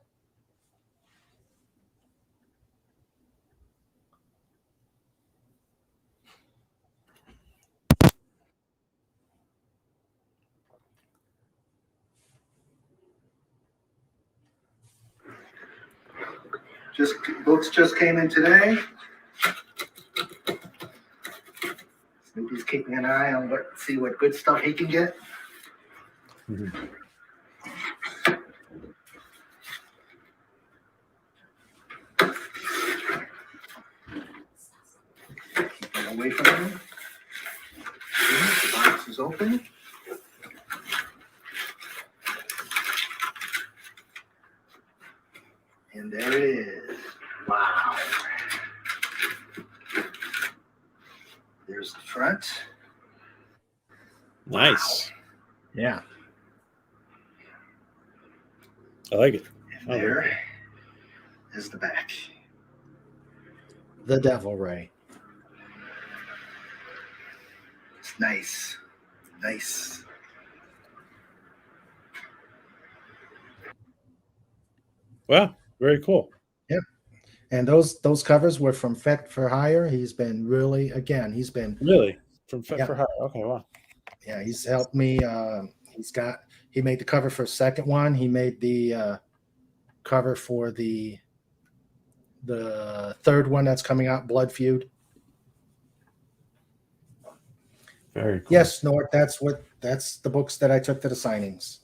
Books just came in today. Snoopy's keeping an eye on see what good stuff he can get. Keep away from him. The box is open. And there it is. Wow. There's the front. Nice. Yeah. I like it. And there is the back. The Devil Ray. It's nice. Nice. Wow. Very cool. Yep. And those covers were from Fet for Hire. He's been really from Fet for Hire. Okay, wow. Yeah, he's helped me. He made the cover for the second one. He made the cover for the third one that's coming out, Blood Feud. Very cool. Yes, Nort, that's the books that I took to the signings.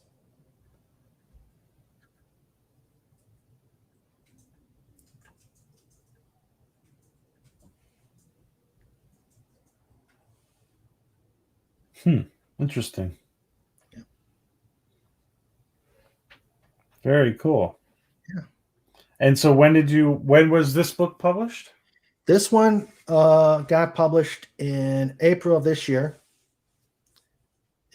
Interesting. Yeah. Very cool. Yeah. And so when was this book published? This one got published in April of this year.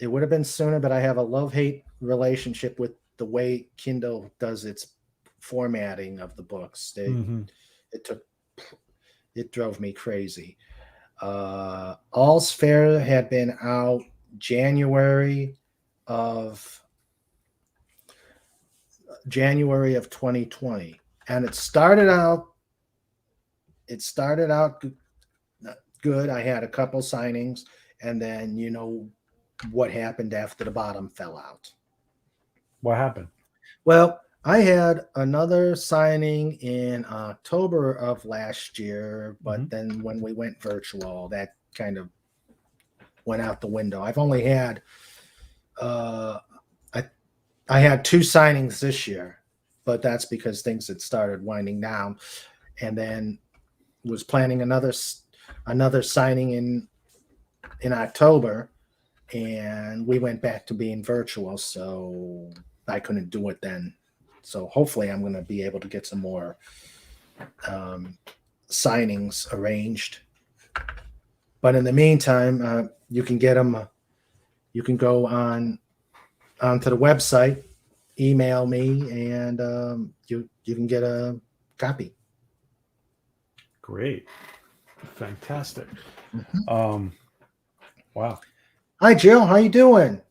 it would have been sooner, but I have a love-hate relationship with the way Kindle does its formatting of the books. Mhm. It drove me crazy. All's Fair had been out January of 2020, and it started out good. I had a couple signings, and then you know what happened after the bottom fell out. What happened? Well, I had another signing in October of last year, but then when we went virtual, that kind of went out the window. I've only had I had 2 signings this year, but that's because things had started winding down, and then was planning another signing in October, and we went back to being virtual, so I couldn't do it then. So hopefully I'm going to be able to get some more signings arranged. But in the meantime, you can get them. You can go onto the website, email me, and you can get a copy. Great. Fantastic. Mm-hmm. Wow. Hi, Jill. How you doing?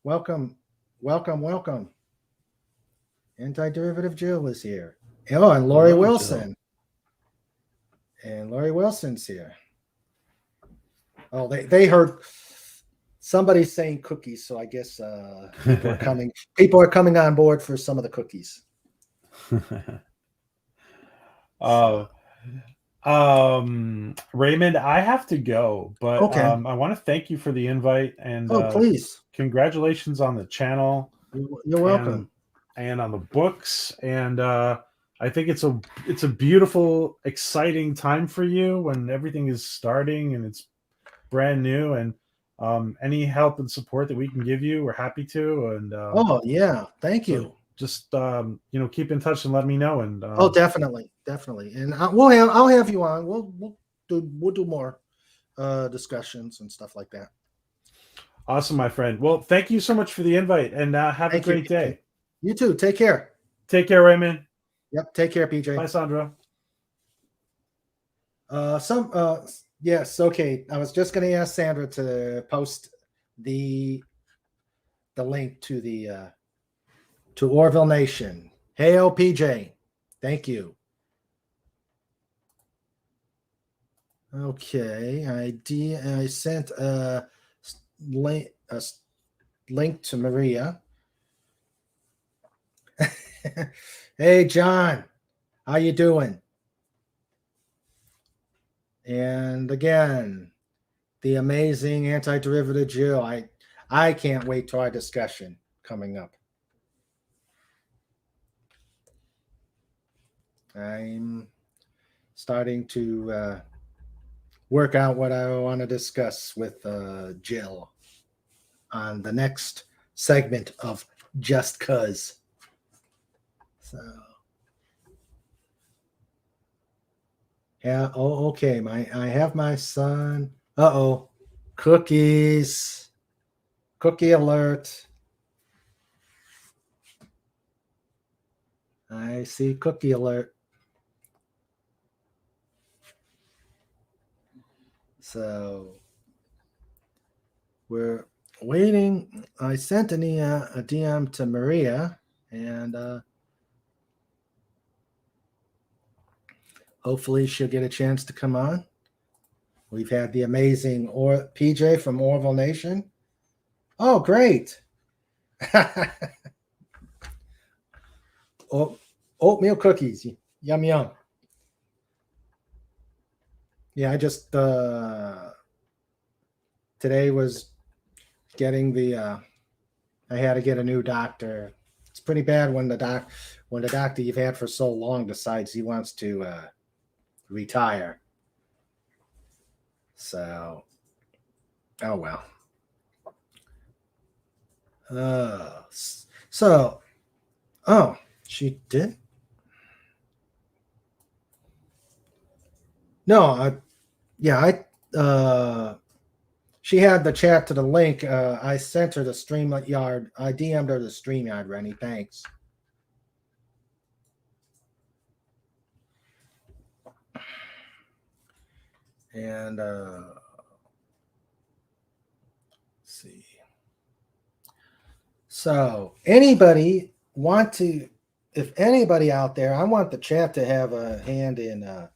Welcome. Anti-derivative Jill is here. Oh, and Lori Hello, Wilson. And Lori Wilson's here. Oh, they heard somebody saying cookies, so I guess people are coming. People are coming on board for some of the cookies. Raymond, I have to go, but Okay. I want to thank you for the invite and Please. congratulations on the channel. You're welcome. And on the books, and I think it's a beautiful, exciting time for you when everything is starting and it's brand new. And any help and support that we can give you, we're happy to. And Oh yeah, thank you. Just keep in touch and let me know. And definitely, and I'll have you on. We'll do more discussions and stuff like that. Awesome, my friend. Well, thank you so much for the invite, and have a great day. You too. Take care. Take care, Raymond. Yep. Take care, PJ. Bye, Sandra. Yes. Okay. I was just going to ask Sandra to post the link to the to Orville Nation. Hey, PJ. Thank you. Okay. I sent a link to Maria. Hey, John, how you doing? And again, the amazing anti-derivative Jill. I can't wait to our discussion coming up. I'm starting to work out what I want to discuss with Jill on the next segment of Just 'Cause. So, yeah. Oh, okay. I have my son. Cookies. Cookie alert. I see cookie alert. So we're waiting. I sent a DM to Maria, and hopefully she'll get a chance to come on. We've had the amazing PJ from Orville Nation. Oh, great. Oatmeal cookies. Yum, yum. Yeah, I just today was getting I had to get a new doctor. It's pretty bad when the doctor you've had for so long decides he wants to retire. So, oh well. She did? No, she had the chat to the link. I sent her the StreamYard. I DM'd her the StreamYard, Rennie. Thanks. And let's see. So anybody want to, if anybody out there, I want the chat to have a hand in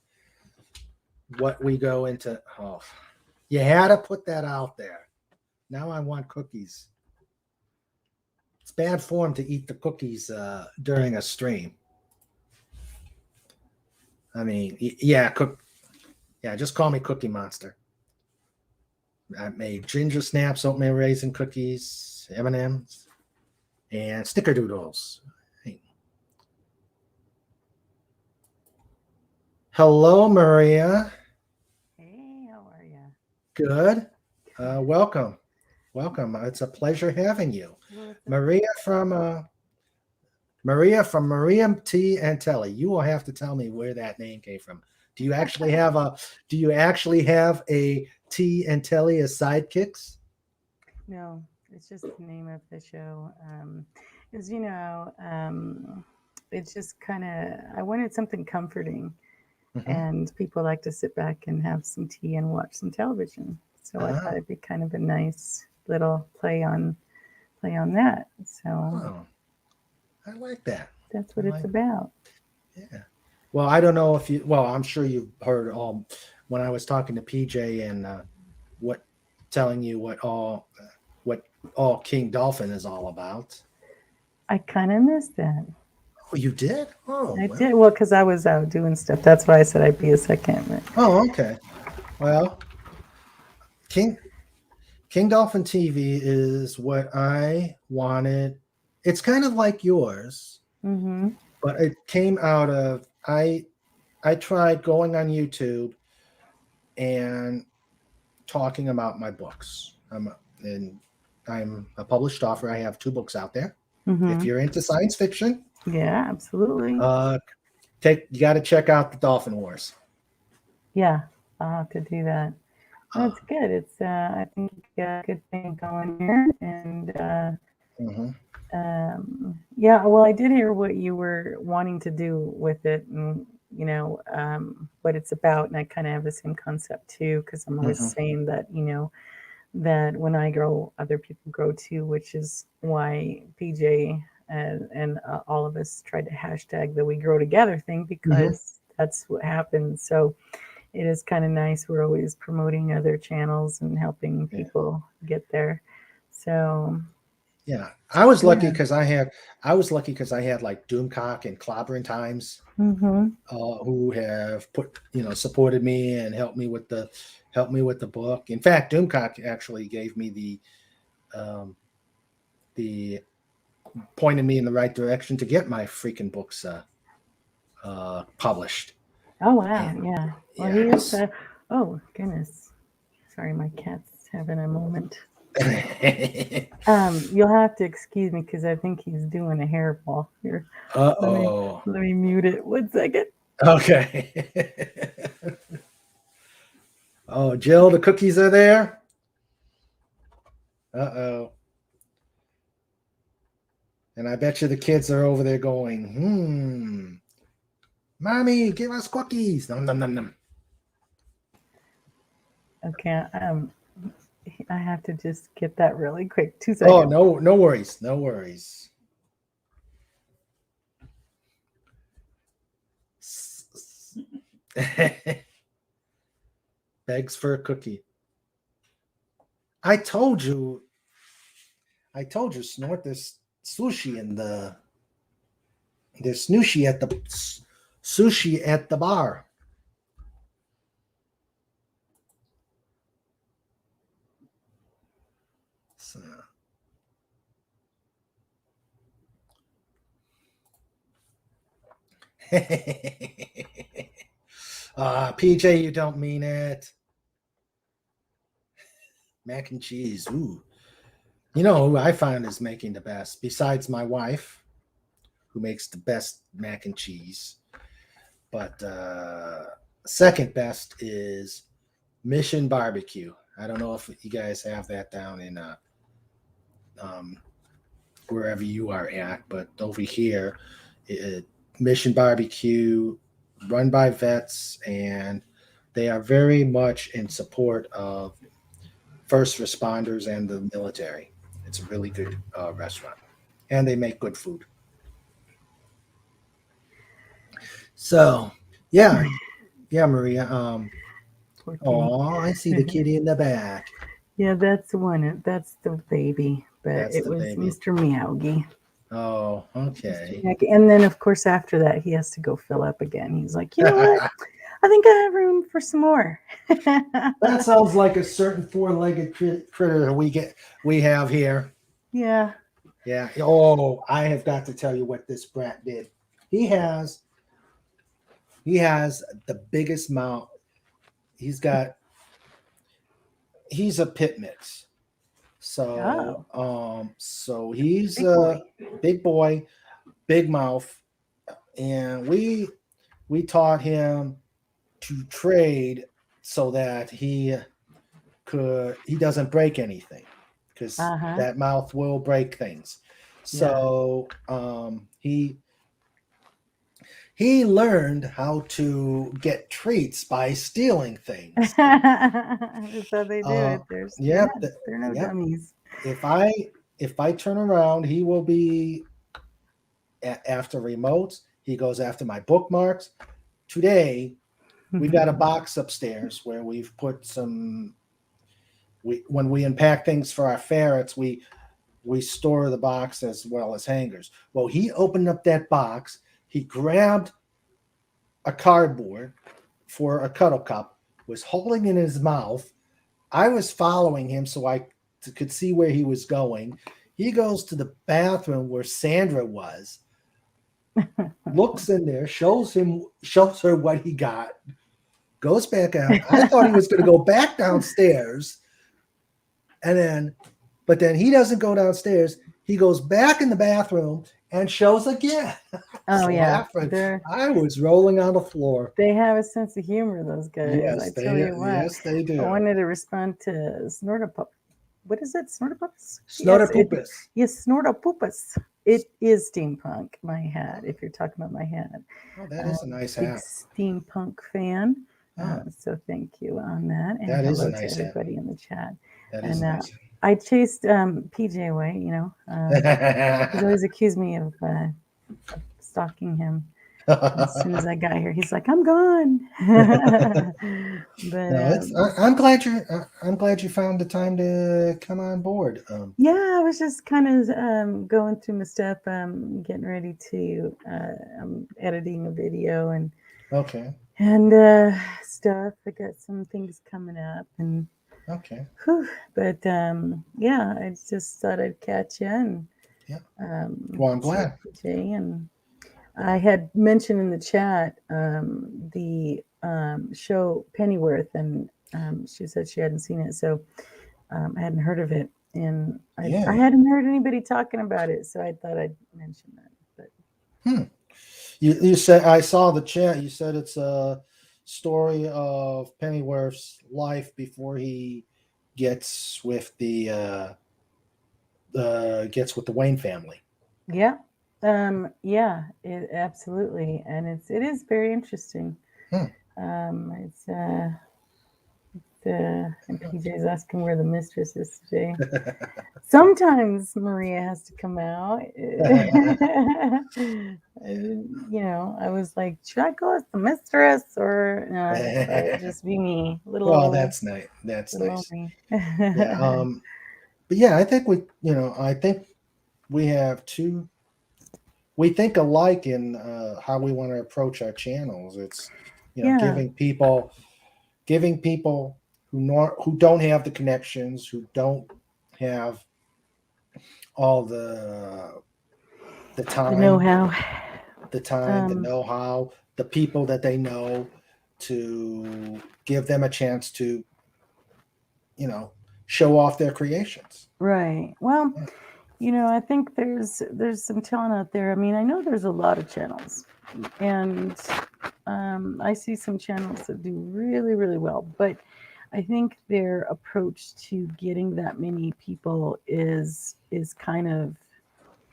what we go into. Oh, you had to put that out there. Now I want cookies. It's bad form to eat the cookies during a stream. I mean, yeah, just call me Cookie Monster. I made ginger snaps, oatmeal raisin cookies, M&Ms, and snickerdoodles. Hey. Hello, Maria. Hey, how are you? Good. Welcome. It's a pleasure having you. Well, Maria from Maria T. Antelli. You will have to tell me where that name came from. Do you actually have a T. Antelli as sidekicks? No, it's just the name of the show. As it's just kind of, I wanted something comforting, and people like to sit back and have some tea and watch some television. So I thought it'd be kind of a nice little play on that. So I like that. that's what it's about. Yeah. Well, I don't know if you. Well, I'm sure you've heard all when I was talking to PJ and telling you what all King Dolphin is all about. I kind of missed that. Oh, you did? Oh, I did. Well, because I was out doing stuff. That's why I said I'd be a second. But... Oh, okay. Well, King Dolphin TV is what I wanted. It's kind of like yours, but it came out of I tried going on YouTube and talking about my books. I'm a published author. I have 2 books out there. If you're into science fiction, yeah, absolutely. you got to check out the Dolphin Wars. Yeah, I'll have to do that. That's good. It's I think you got a good thing going here, and yeah. Well, I did hear what you were wanting to do with it, and what it's about, and I kind of have the same concept too, because I'm always saying that that when I grow, other people grow too, which is why PJ and all of us tried to hashtag the We Grow Together thing, because that's what happens. So it is kind of nice. We're always promoting other channels and helping people get there. So yeah, I was lucky because I had like Doomcock and Clobbering Times who have supported me and helped me with the book. In fact, Doomcock actually gave me the pointed me in the right direction to get my freaking books published. Oh wow, yeah. Well, he is. Oh goodness, sorry, my cat's having a moment. You'll have to excuse me because I think he's doing a hairball here. Let me mute it. 1 second. Okay. Oh, Jill, the cookies are there. And I bet you the kids are over there going, Mommy, give us cookies. Nom, nom, nom, nom. Okay, I have to just get that really quick. 2 seconds. Oh, no worries. No worries. Begs for a cookie. I told you, Snort, there's sushi in there's sushi at the bar. So. PJ, you don't mean it. Mac and cheese. Ooh. You know who I find is making the best, besides my wife, who makes the best mac and cheese. But second best is Mission Barbecue. I don't know if you guys have that down in wherever you are at, but over here, Mission Barbecue, run by vets, and they are very much in support of first responders and the military. It's a really good restaurant, and they make good food. So, yeah, yeah, Maria. Poor kitty. Oh, I see the kitty in the back. Yeah, that's the one. That's the baby. But That's it the was baby. Mr. Meowgie. Oh, Mr. okay. Meowgie. And then, of course, after that, he has to go fill up again. He's like, you know what? I think I have room for some more. That sounds like a certain four-legged critter we have here. Yeah. Yeah. Oh, I have got to tell you what this brat did. He has the biggest mouth. He's a pit mix. So so he's Big boy. big boy, big mouth, and we taught him to trade so that he doesn't break anything, because that mouth will break things. So he learned how to get treats by stealing things. That's how they do it. They're no dummies. If I turn around, he will be after remotes. He goes after my bookmarks. Today, we've got a box upstairs where we've put some. When we unpack things for our ferrets, we store the box as well as hangers. Well, he opened up that box. He grabbed a cardboard for a cuddle cup, was holding it in his mouth. I was following him so I could see where he was going. He goes to the bathroom where Sandra was, looks in there, shows her what he got, goes back out. I thought he was going to go back downstairs, but then he doesn't go downstairs. He goes back in the bathroom and shows again. Oh yeah, I was rolling on the floor. They have a sense of humor, those guys. Yes, yes, they do. I wanted to respond to Snortapup. What is it? Snortapups? Snortapoopus. Yes, Snortapoopus. It is steampunk. My hat. If you're talking about my hat. Oh, that is a nice hat. Steampunk fan. So thank you on that. And that is a nice to everybody in the chat. That is nice. I chased PJ away. He's always accused me of stalking him. As soon as I got here, he's like, "I'm gone." But I'm glad you found the time to come on board. Yeah, I was just kind of going through my stuff, getting ready to I'm editing a video and stuff. I got some things coming up and but yeah, I just thought I'd catch you and well, I'm glad. And I had mentioned in the chat the show Pennyworth, and she said she hadn't seen it, so I hadn't heard of it, and I hadn't heard anybody talking about it, so I thought I'd mention that. But you said, I saw the chat. You said it's a story of Pennyworth's life before he gets with the Wayne family. Yeah. Absolutely, and it is very interesting. It's and PJ's asking where the mistress is today. Sometimes Maria has to come out. I was like, should I go as the mistress or no? Just be me. That's nice. That's nice. But yeah, I think we have two. We think alike in how we want to approach our channels. It's giving people who don't have the connections, who don't have all the time, the know-how, the know-how, the people that they know, to give them a chance to show off their creations. Right. Well, I think there's some talent out there. I mean, I know there's a lot of channels, and I see some channels that do really, really well. But I think their approach to getting that many people is kind of,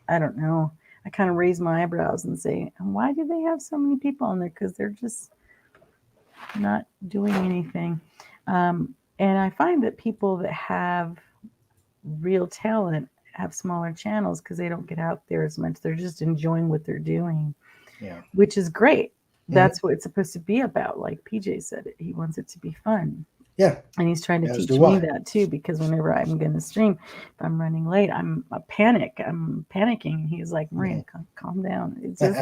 I don't know. I kind of raise my eyebrows and say, why do they have so many people on there? Because they're just not doing anything. And I find that people that have real talent have smaller channels because they don't get out there as much. They're just enjoying what they're doing, Yeah. which is great. That's what it's supposed to be about. Like PJ said, he wants it to be fun. Yeah. And he's trying to As teach do me I. that too, because whenever I'm going to stream, if I'm running late, I'm panicking. He's like, Maria, calm down. It's just,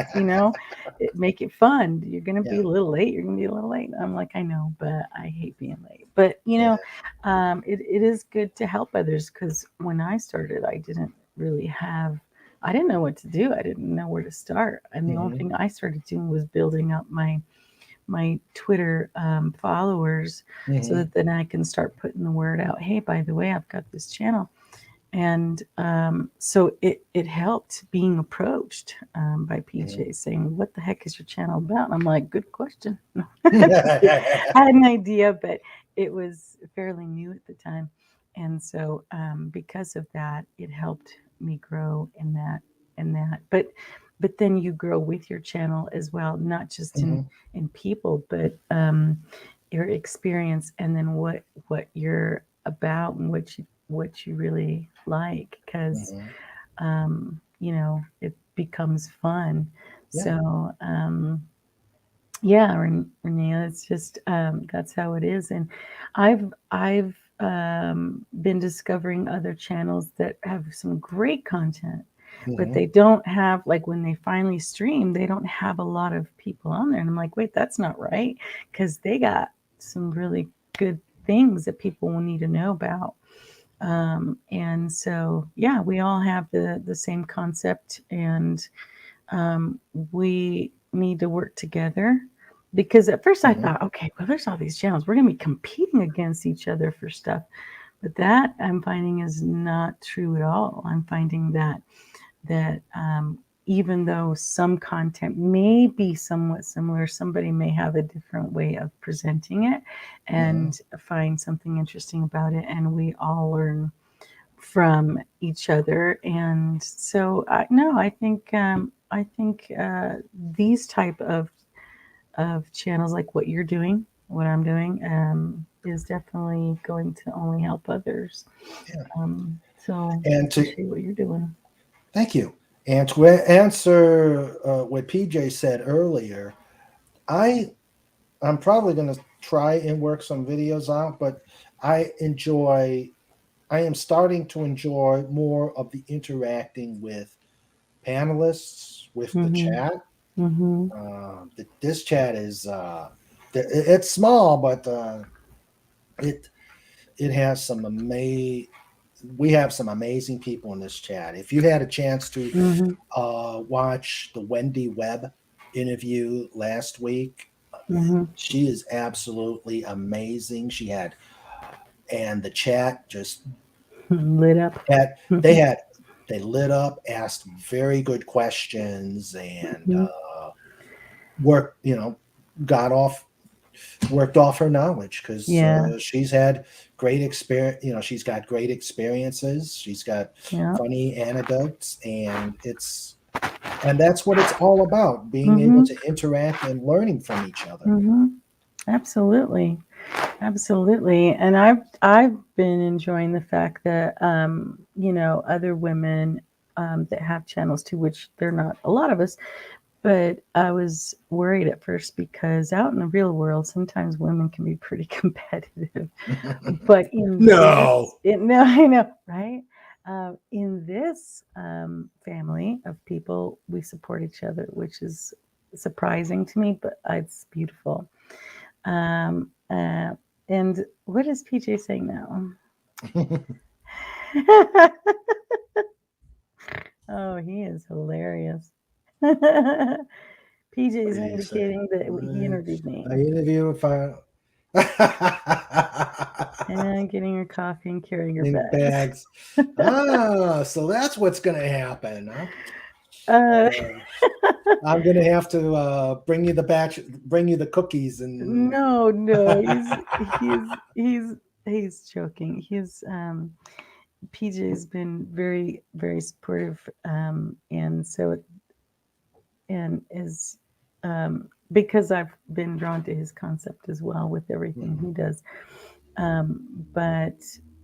make it fun. You're going to be a little late. You're going to be a little late. I'm like, I know, but I hate being late. But, it is good to help others, because when I started, I didn't know what to do. I didn't know where to start. And the only thing I started doing was building up my Twitter followers, so that then I can start putting the word out. Hey, by the way, I've got this channel. And so it helped being approached by PJ saying, what the heck is your channel about? And I'm like, good question. I had an idea, but it was fairly new at the time. And so because of that, it helped me grow in that. But then you grow with your channel as well, not just in people, but your experience, and then what you're about and what you really like, because it becomes fun. Yeah. So Renee, it's just that's how it is. And I've been discovering other channels that have some great content, but they don't have, like, when they finally stream, they don't have a lot of people on there. And I'm like, wait, that's not right, because they got some really good things that people will need to know about. And so, yeah, we all have the same concept, and we need to work together. Because at first I thought, okay, well, there's all these channels. We're going to be competing against each other for stuff. But that, I'm finding, is not true at all. I'm finding that even though some content may be somewhat similar, somebody may have a different way of presenting it and find something interesting about it. And we all learn from each other. And so, I think these type of channels, like what you're doing, what I'm doing, is definitely going to only help others. So And appreciate what you're doing. Thank you. And to answer what PJ said earlier, I'm probably going to try and work some videos out, but I am starting to enjoy more of the interacting with panelists, with the chat. This chat is it's small, but it has some we have some amazing people in this chat. If you had a chance to watch the Wendy Webb interview last week, she is absolutely amazing. And the chat just lit up. They lit up, asked very good questions, and worked off her knowledge, because she's had great experience. She's got great experiences. She's got funny anecdotes, and that's what it's all about: being able to interact and learning from each other. Absolutely. And I've been enjoying the fact that other women that have channels too, which they're not a lot of us. But I was worried at first, because out in the real world, sometimes women can be pretty competitive. But No, I know, right? In this family of people, we support each other, which is surprising to me, but it's beautiful. And what is PJ saying now? Oh, he is hilarious. PJ is indicating that he interviewed me. I interview if I and getting your coffee and carrying your bags. So that's what's going to happen, huh? Uh, I'm gonna have to bring you the cookies, and no, he's joking. PJ's been very, very supportive, and is because I've been drawn to his concept as well with everything he does. But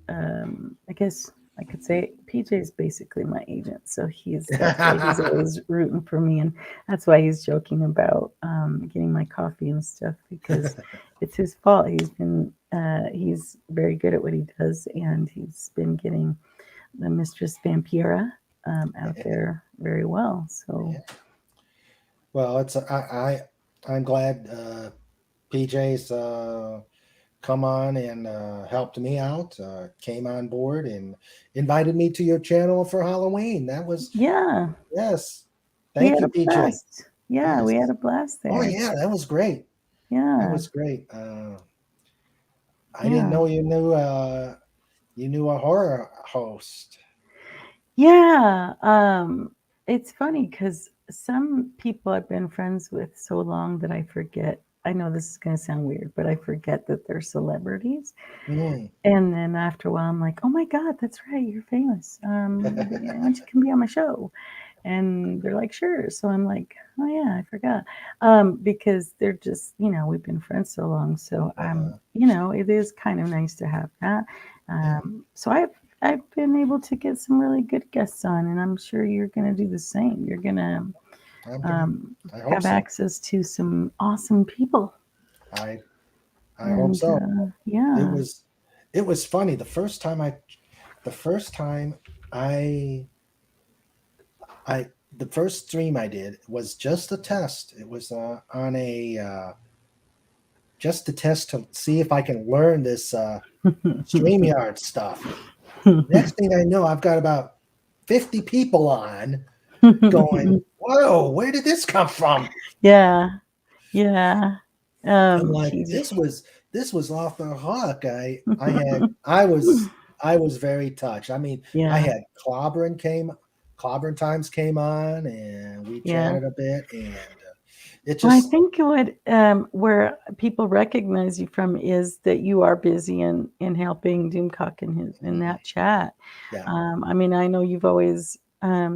I guess I could say PJ's basically my agent, so that's why he's always rooting for me, and that's why he's joking about getting my coffee and stuff, because it's his fault. He's very good at what he does, and he's been getting the Mistress Vampira out there very well. So, well, I'm glad PJ's come on and helped me out, came on board and invited me to your channel for Halloween. That was, yeah, yes. we Thank had you, a PJ. blast. Yeah, Yes. we had a blast there. Oh yeah, that was great. That Yeah, was great. I yeah. didn't know you knew a horror host. Yeah, it's funny because some people I've been friends with so long that I forget. I know this is going to sound weird, but I forget that they're celebrities. Mm. And then after a while, I'm like, oh my God, that's right, you're famous. Why don't you come be on my show? And they're like, sure. So I'm like, oh yeah, I forgot. Because they're just, we've been friends so long. So it is kind of nice to have that. So I've been able to get some really good guests on, and I'm sure you're going to do the same. You're going to I hope have so. access to some awesome people. I hope so. Yeah. It was funny. The first time the first stream I did was just a test. It was on a just a test to see if I can learn this StreamYard stuff. Next thing I know, I've got about 50 people on going, whoa, where did this come from? Yeah. I'm like, PJ. this was off the hook. I was very touched. I mean, Yeah. I had Clobbering Times came on, and we chatted a bit, and it Well, I just think where people recognize you from is that you are busy in helping Doomcock in that chat. Yeah. I mean, I know you've always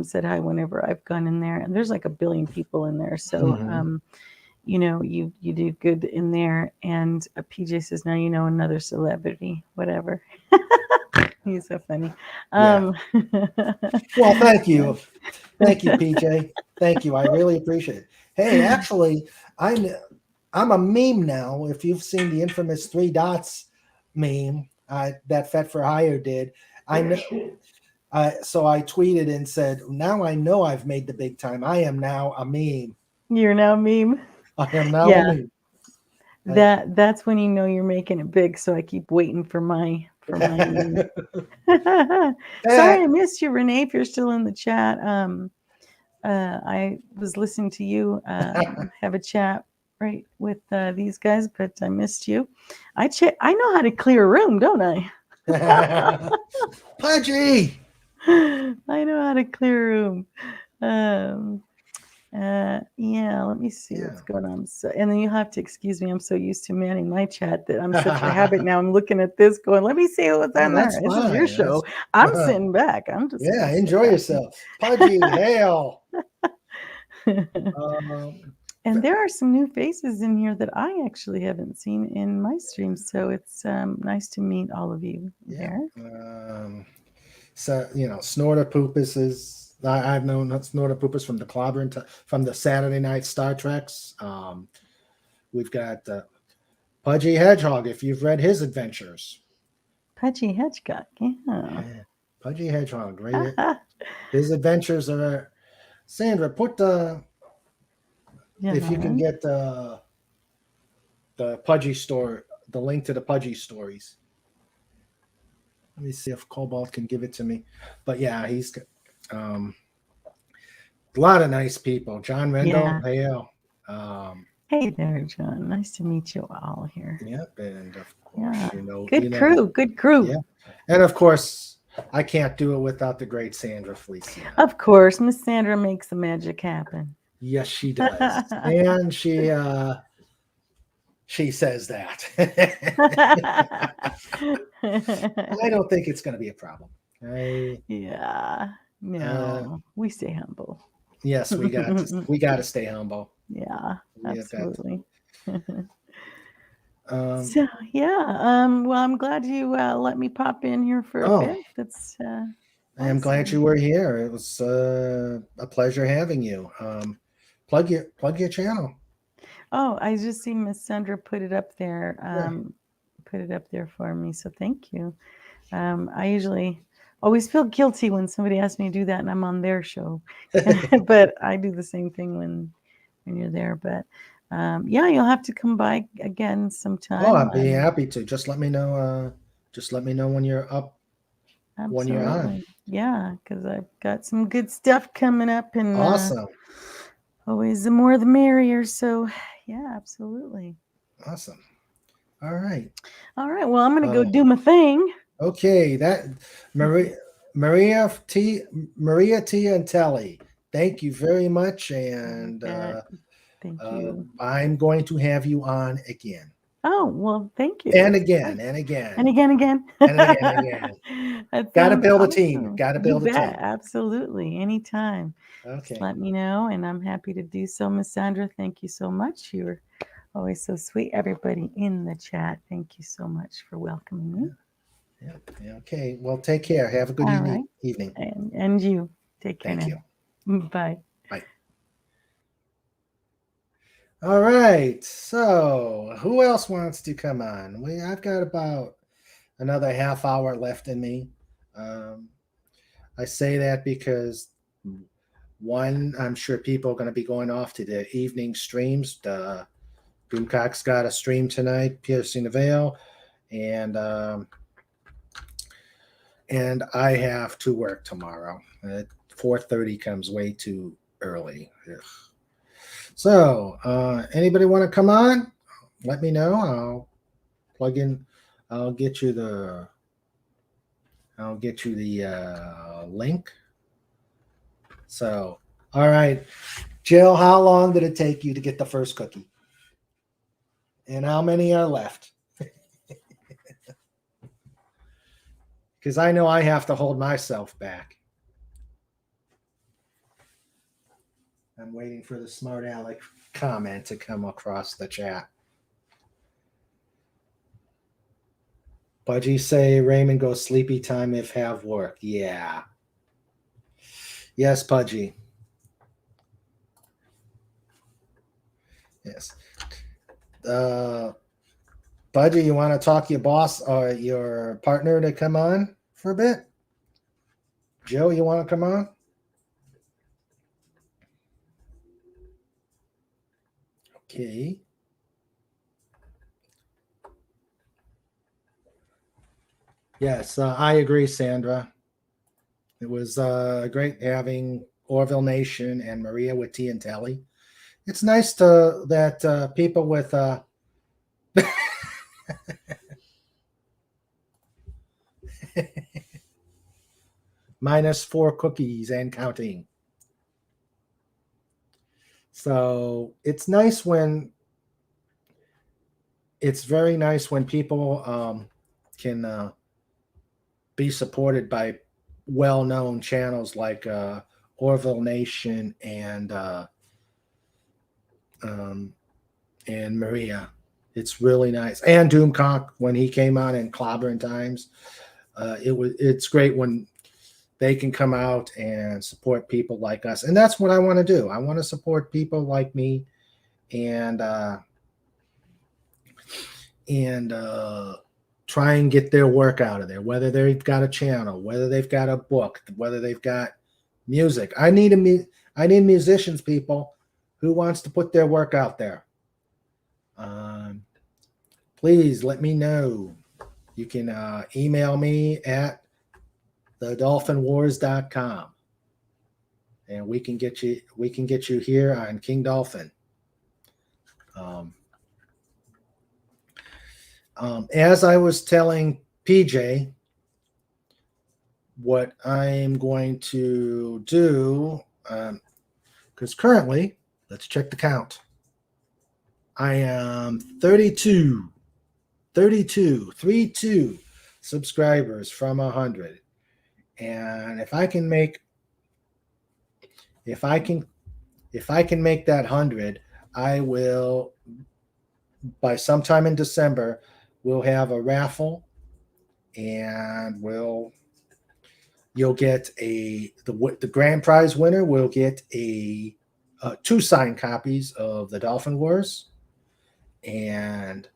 said hi whenever I've gone in there, and there's like 1 billion people in there. So, you do good in there. And PJ says, now you know another celebrity, whatever. He's so funny. Well, thank you, PJ. Thank you. I really appreciate it. Hey, actually, I'm a meme now. If you've seen the infamous 3 dots meme that Fet for Hire did, I know. So I tweeted and said, "Now I know I've made the big time. I am now a meme. You're now a meme. I am now a meme." That's when you know you're making it big. So I keep waiting for my meme. Sorry I missed you, Renee. If you're still in the chat, I was listening to you have a chat right with these guys, but I missed you. I know how to clear a room, don't I? Pudgy. I know how to clear a room. Yeah, let me see what's going on. So, and then you'll have to excuse me. I'm so used to manning my chat that I'm such a habit now. I'm looking at this going, let me see what's on there. This is your show. I'm sitting back. I'm just enjoy yourself. Pudgy, hail. And there are some new faces in here that I actually haven't seen in my streams. So it's nice to meet all of you there. So, Snorter Poopus is, I've known Snorter Poopus from the Clobbering, from the Saturday Night Star Treks. We've got Pudgy Hedgehog, if you've read his adventures. Pudgy Hedgehog, yeah. Pudgy Hedgehog, right? His adventures are, Sandra, put if you can get the Pudgy store, the link to the Pudgy stories. Let me see if Cobalt can give it to me. But yeah, he's a lot of nice people. John Rendell, hail. Hey there, John. Nice to meet you all here. Yep, and of course, good crew. Yeah, and of course, I can't do it without the great Sandra Feliciano. Of course, Miss Sandra makes the magic happen. Yes, she does. And she says that. I don't think it's going to be a problem. Yeah. No, we stay humble. Yes, we got to stay humble. Yeah, We have got to. absolutely. So yeah, well, I'm glad you let me pop in here for a bit. That's I'm glad you were here. It was a pleasure having you. Plug your channel. Oh, I just see Miss Sandra put it up there. Put it up there for me. So thank you. I usually always feel guilty when somebody asks me to do that and I'm on their show, but I do the same thing when you're there. But yeah, you'll have to come by again sometime. Oh, I'd be happy to. Just let me know. Just let me know when you're up. Absolutely. When you're on. Yeah, because I've got some good stuff coming up, and awesome. Always the more the merrier. So yeah, absolutely. Awesome. All right. Well, I'm gonna go do my thing. Okay, that Maria T and Telly. Thank you very much, and thank you. I'm going to have you on again. Oh, well, thank you. And again, and again, and again, and again. Got to build a team. Got to build a team. Absolutely, anytime. Okay. Just let me know, and I'm happy to do so, Miss Sandra. Thank you so much. You're always so sweet. Everybody in the chat, thank you so much for welcoming me. Yeah. Okay. Well, take care. Have a good evening. And you take care. Thank you. Bye. Bye. All right. So, who else wants to come on? I've got about another half hour left in me. I say that because one, I'm sure people are going to be going off to their evening streams. Boomcock's got a stream tonight, Piercing the Veil, and I have to work tomorrow. 4:30 comes way too early. Ugh. So, anybody want to come on? Let me know. I'll plug in. I'll get you the link. So, all right, Jill, how long did it take you to get the first cookie? And how many are left? Because I know I have to hold myself back. I'm waiting for the smart aleck comment to come across the chat. Budgie say Raymond goes sleepy time if have work. Yeah. Yes, Pudgy. Yes. Budgie, you want to talk your boss or your partner to come on for a bit? Joe, you want to come on? Okay. Yes, I agree, Sandra. It was great having Orville Nation and Maria with T and Telly. It's nice that people with -4 cookies and counting. So it's very nice when people can be supported by well-known channels like Orville Nation and Maria. It's really nice. And Doomcock when he came on in Clobbering Times. It's great when they can come out and support people like us. And that's what I want to do. I want to support people like me and try and get their work out of there, whether they've got a channel, whether they've got a book, whether they've got music. I need musicians, people. Who wants to put their work out there? Please let me know. You can email me at thedolphinwars.com, and we can get you here on King Dolphin. As I was telling PJ, what I'm going to do, because currently, let's check the count. I am 32 subscribers from 100. And if I can make that 100, I will, by sometime in December, we'll have a raffle, and you'll get the grand prize winner will get a 2 signed copies of the Dolphin Wars, and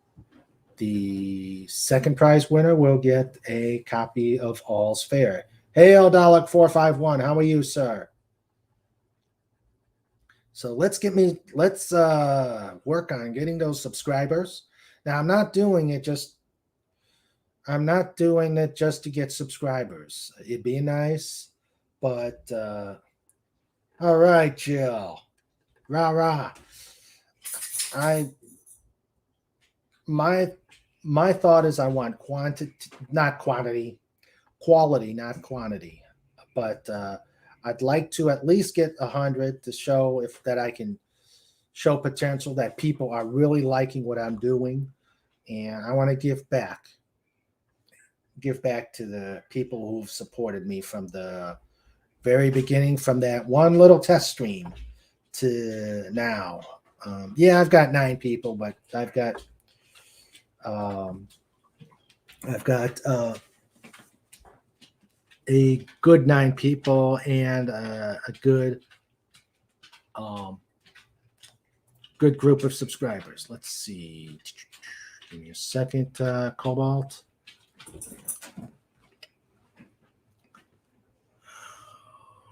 the second prize winner will get a copy of All's Fair. Hey, Aldalek 451, how are you, sir? So let's work on getting those subscribers. Now I'm not doing it just to get subscribers. It'd be nice, but all right, Jill. Rah. My thought is I want quality, not quantity. But I'd like to at least get 100 to show that I can show potential, that people are really liking what I'm doing, and I want to give back to the people who've supported me from the very beginning, from that one little test stream to now. I've got 9 people, but I've got a good 9 people and a good group of subscribers. Let's see. Give me a second, Cobalt.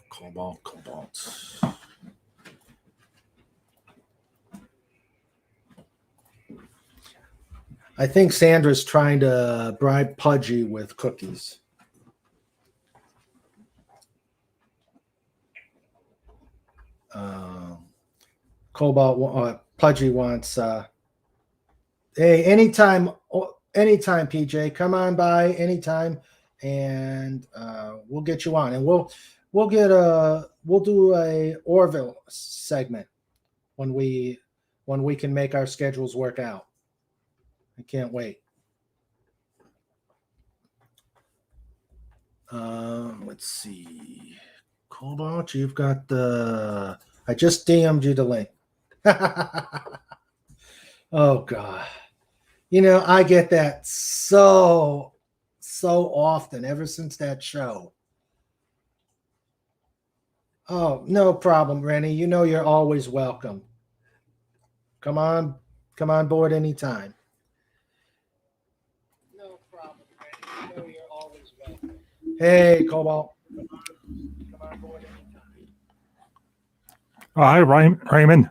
Cobalt. I think Sandra's trying to bribe Pudgy with cookies. Pudgy wants, hey, anytime, PJ, come on by anytime, and we'll get you on, and we'll do a Orville segment when we can make our schedules work out. I can't wait. Let's see. Cobalt, you've got I just DM'd you the link. Oh God. I get that so often ever since that show. Oh, no problem, Rennie. You're always welcome. Come on board anytime. No problem, Rennie. You're always welcome. Hey, Cobalt. Come on board anytime. Oh, hi, Raymond.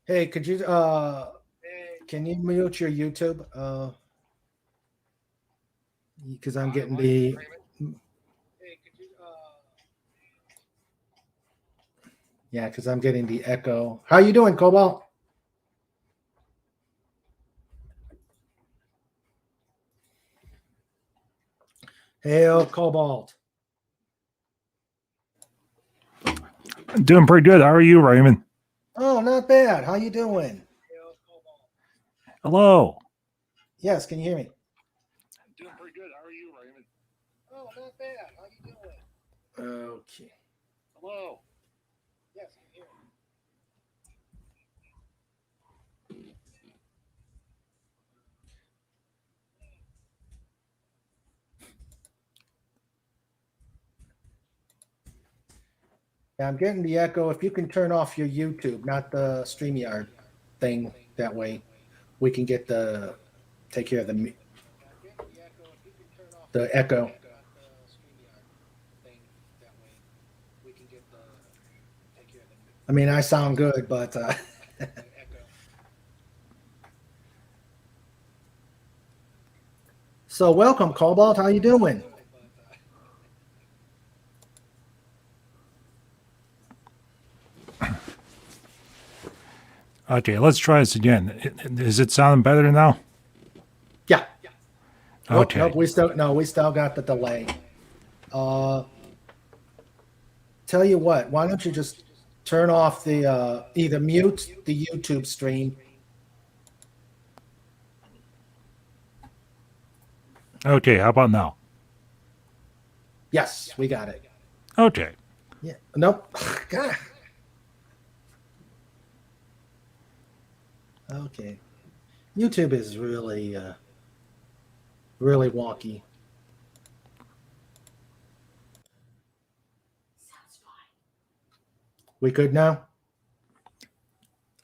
Hey, could you can you mute your YouTube? Because I'm getting the. Yeah, because I'm getting the echo. How you doing, Cobalt? Hey, Cobalt. Doing pretty good. How are you, Raymond? Oh, not bad. How you doing? Hello. Yes, can you hear me? Doing pretty good. How are you, Raymond? Oh, not bad. How you doing? Okay. Hello. Yes, I can hear you. Yeah, I'm getting the echo. If you can turn off your YouTube, not the StreamYard thing, that way we can take care of the echo. I mean, I sound good, but so welcome, Cobalt. How you doing? Okay, let's try this again. Is it sounding better now? Yeah. Okay. Nope, we still got the delay. Tell you what, why don't you just turn off the either mute the YouTube stream. Okay, how about now? Yes, we got it. Okay. Yeah. Nope. God. Okay. YouTube is really really wonky. We good now?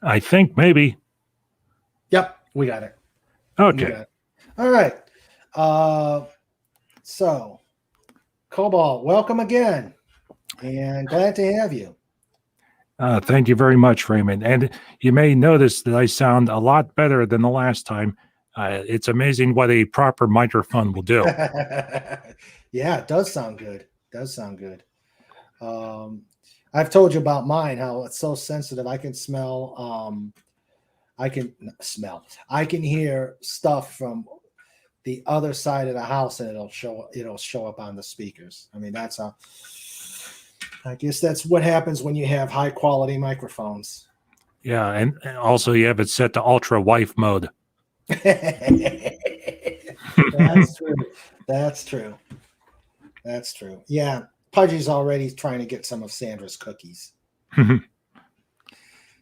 I think maybe. Yep, we got it. Okay. We got it. All right. So Cobalt, welcome again. And glad to have you. Thank you very much, Raymond. And you may notice that I sound a lot better than the last time. It's amazing what a proper microphone will do. Yeah, it does sound good. Does sound good. I've told you about mine, how it's so sensitive. I can smell, I can hear stuff from the other side of the house, and it'll show up on the speakers. I mean, I guess that's what happens when you have high quality microphones. Yeah, and also you have it set to ultra wife mode. That's true. That's true. That's true. Yeah. Pudgy's already trying to get some of Sandra's cookies.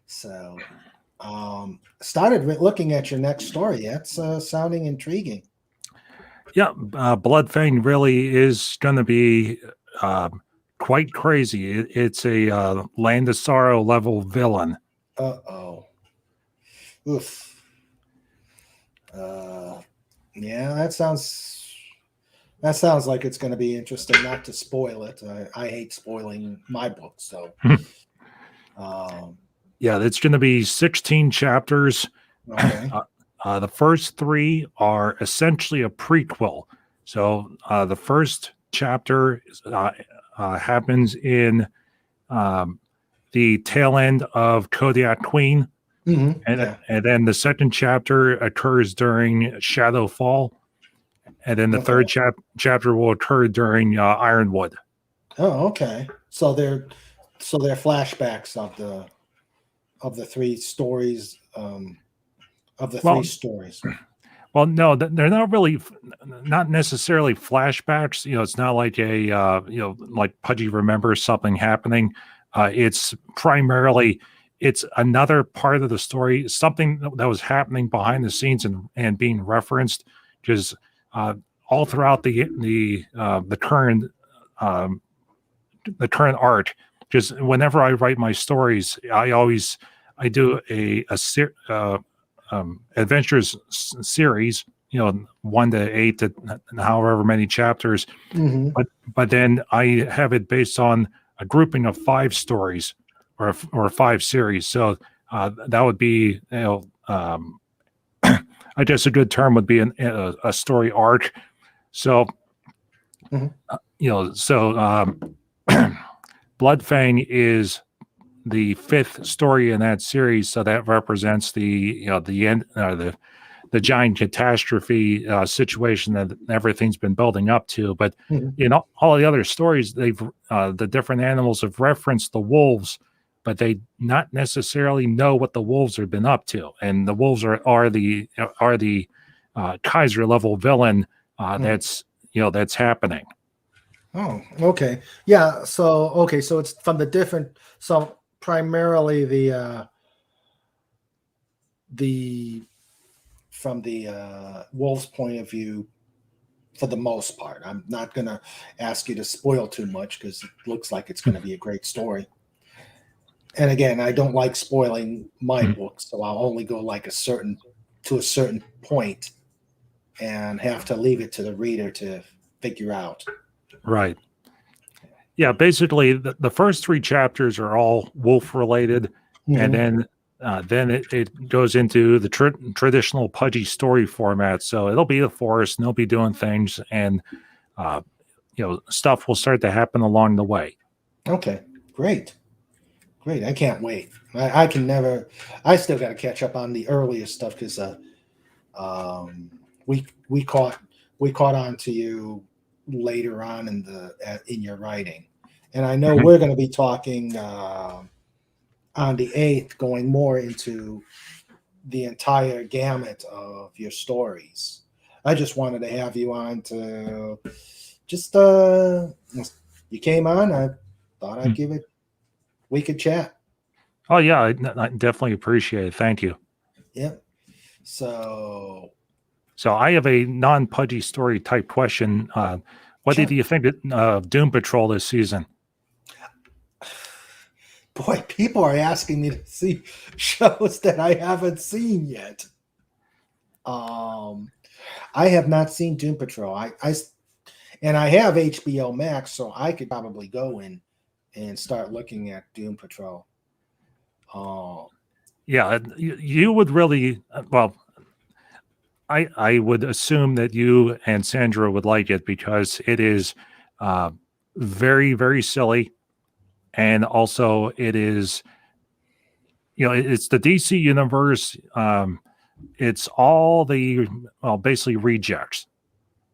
So, started looking at your next story. That's sounding intriguing. Yeah, Bloodfang really is going to be quite crazy. It's a Land of Sorrow level villain. Uh-oh. Oof. Yeah, that sounds like it's going to be interesting. Not to spoil it. I hate spoiling my book, so. Yeah, it's going to be 16 chapters. Okay. The first 3 are essentially a prequel. So the first chapter happens in the tail end of Kodiak Queen. Mm-hmm. And then the second chapter occurs during Shadowfall. And then the third chapter will occur during Ironwood. Oh, okay. So they're flashbacks of the 3 stories three stories. Well, no, they're not necessarily flashbacks. It's not like like Pudgy remembers something happening. It's primarily another part of the story, something that was happening behind the scenes and being referenced, because all throughout the current art, just whenever I write my stories, I do a adventures series, 1 to 8 to however many chapters. Mm-hmm. But then I have it based on a grouping of 5 stories or 5 series. So that would be, I guess a good term would be a story arc. So, Bloodfang is the 5th story in that series, so that represents the end, the giant catastrophe situation that everything's been building up to. But all the other stories, the different animals have referenced the wolves, but they not necessarily know what the wolves have been up to. And the wolves are the Kaiser level villain that's happening. Oh, okay. Yeah. So it's from the different. So primarily from the wolf's point of view, for the most part. I'm not going to ask you to spoil too much because it looks like it's going to be a great story. And again, I don't like spoiling my books, so I'll only go like to a certain point and have to leave it to the reader to figure out. Right. Yeah, basically the first 3 chapters are all wolf related, and then it goes into the traditional Pudgy story format. So it'll be the forest, and they'll be doing things, and stuff will start to happen along the way. Okay, great. I can't wait. I still got to catch up on the earliest stuff because we caught on to you later on in your writing. And I know we're going to be talking on the 8th, going more into the entire gamut of your stories. I just wanted to have you on to just you came on. I thought I'd give it. We could chat. Oh yeah, I definitely appreciate it. Thank you. Yep. So I have a non-pudgy story type question. What Sure. did you think of Doom Patrol this season? boy, people are asking me to see shows that I haven't seen yet. I have not seen Doom Patrol. I have HBO Max, so I could probably go in and start looking at Doom Patrol. Yeah, you would really well. I would assume that you and Sandra would like it because it is very, very silly. And also it is, it's the DC universe. It's all the, basically rejects,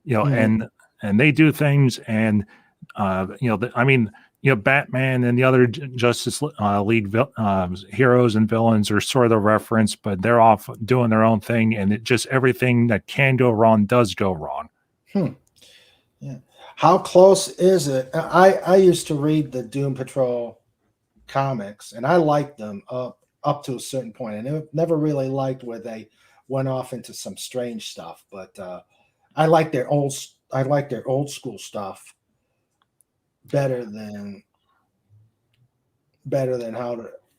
and they do things and, Batman and the other Justice League heroes and villains are sort of referenced, but they're off doing their own thing, and it just everything that can go wrong does go wrong. Yeah. How close is it? I used to read the Doom Patrol comics, and I liked them up to a certain point, and I never really liked where they went off into some strange stuff. But I like their old school stuff better than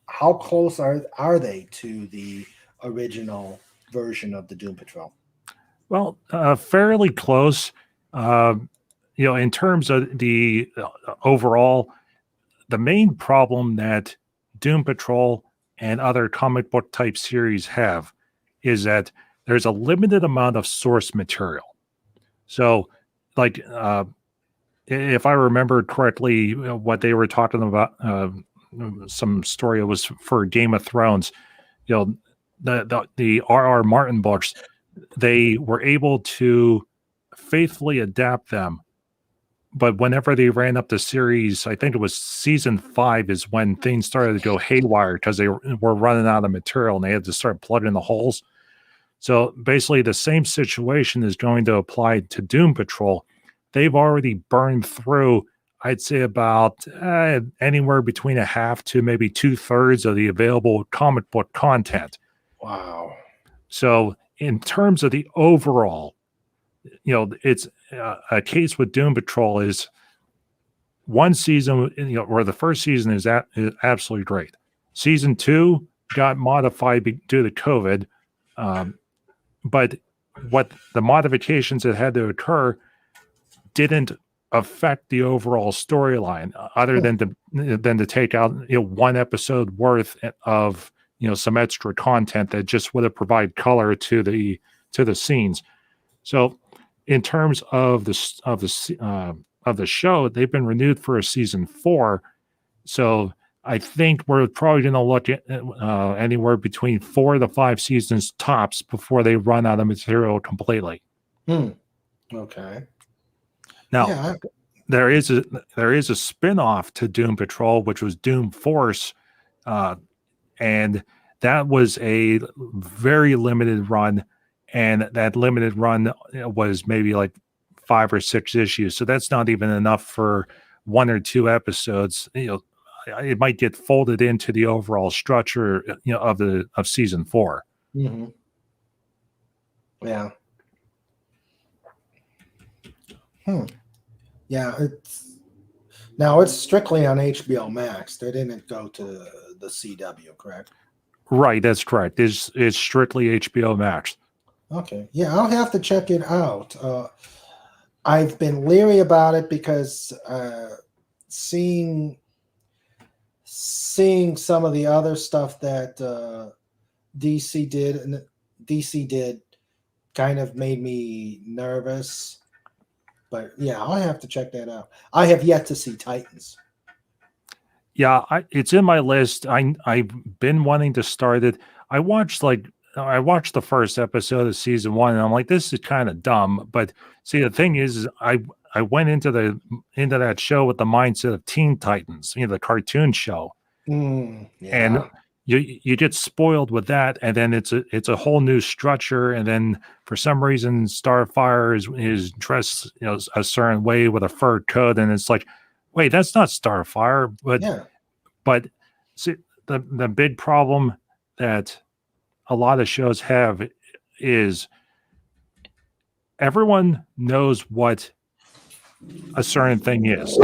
how close are they to the original version of the Doom Patrol? Well, fairly close. In terms of the overall, the main problem that Doom Patrol and other comic book type series have is that there's a limited amount of source material. So, like, if I remember correctly, what they were talking about, some story was for Game of Thrones. The R.R. Martin books, they were able to faithfully adapt them. But whenever they ran up the series, I think it was season 5 is when things started to go haywire because they were running out of material and they had to start plugging the holes. So basically the same situation is going to apply to Doom Patrol. They've already burned through, I'd say, about anywhere between a half to maybe 2/3 of the available comic book content. Wow. So in terms of the overall, it's a case with Doom Patrol is one season, where the first season is absolutely great. Season 2 got modified due to COVID. But what the modifications that had to occur didn't affect the overall storyline other than to take out, one episode worth of, some extra content that just would have provided color to the scenes. So in terms of the show, they've been renewed for a season 4. So I think we're probably going to look at anywhere between 4 to 5 seasons tops before they run out of material completely. Okay. Now, there is a spin-off to Doom Patrol, which was Doom Force, and that was a very limited run. And that limited run was maybe like 5 or 6 issues. So that's not even enough for 1 or 2 episodes. It might get folded into the overall structure, of season 4. Mm-hmm. Yeah. Yeah. It's strictly on HBO Max. They didn't go to the CW, correct? Right. That's correct. It's strictly HBO Max. Okay. Yeah, I'll have to check it out. I've been leery about it because seeing some of the other stuff that DC did kind of made me nervous. But yeah, I'll have to check that out. I have yet to see Titans. Yeah, it's in my list. I've been wanting to start it. I watched the first episode of season 1, and I'm like, this is kind of dumb. But see, the thing is I I went into that show with the mindset of Teen Titans, the cartoon show, Yeah. and you get spoiled with that, and then it's a whole new structure, and then for some reason Starfire is dressed a certain way with a fur coat, and it's like, wait, that's not Starfire. But see, the big problem that a lot of shows have is everyone knows what a certain thing is.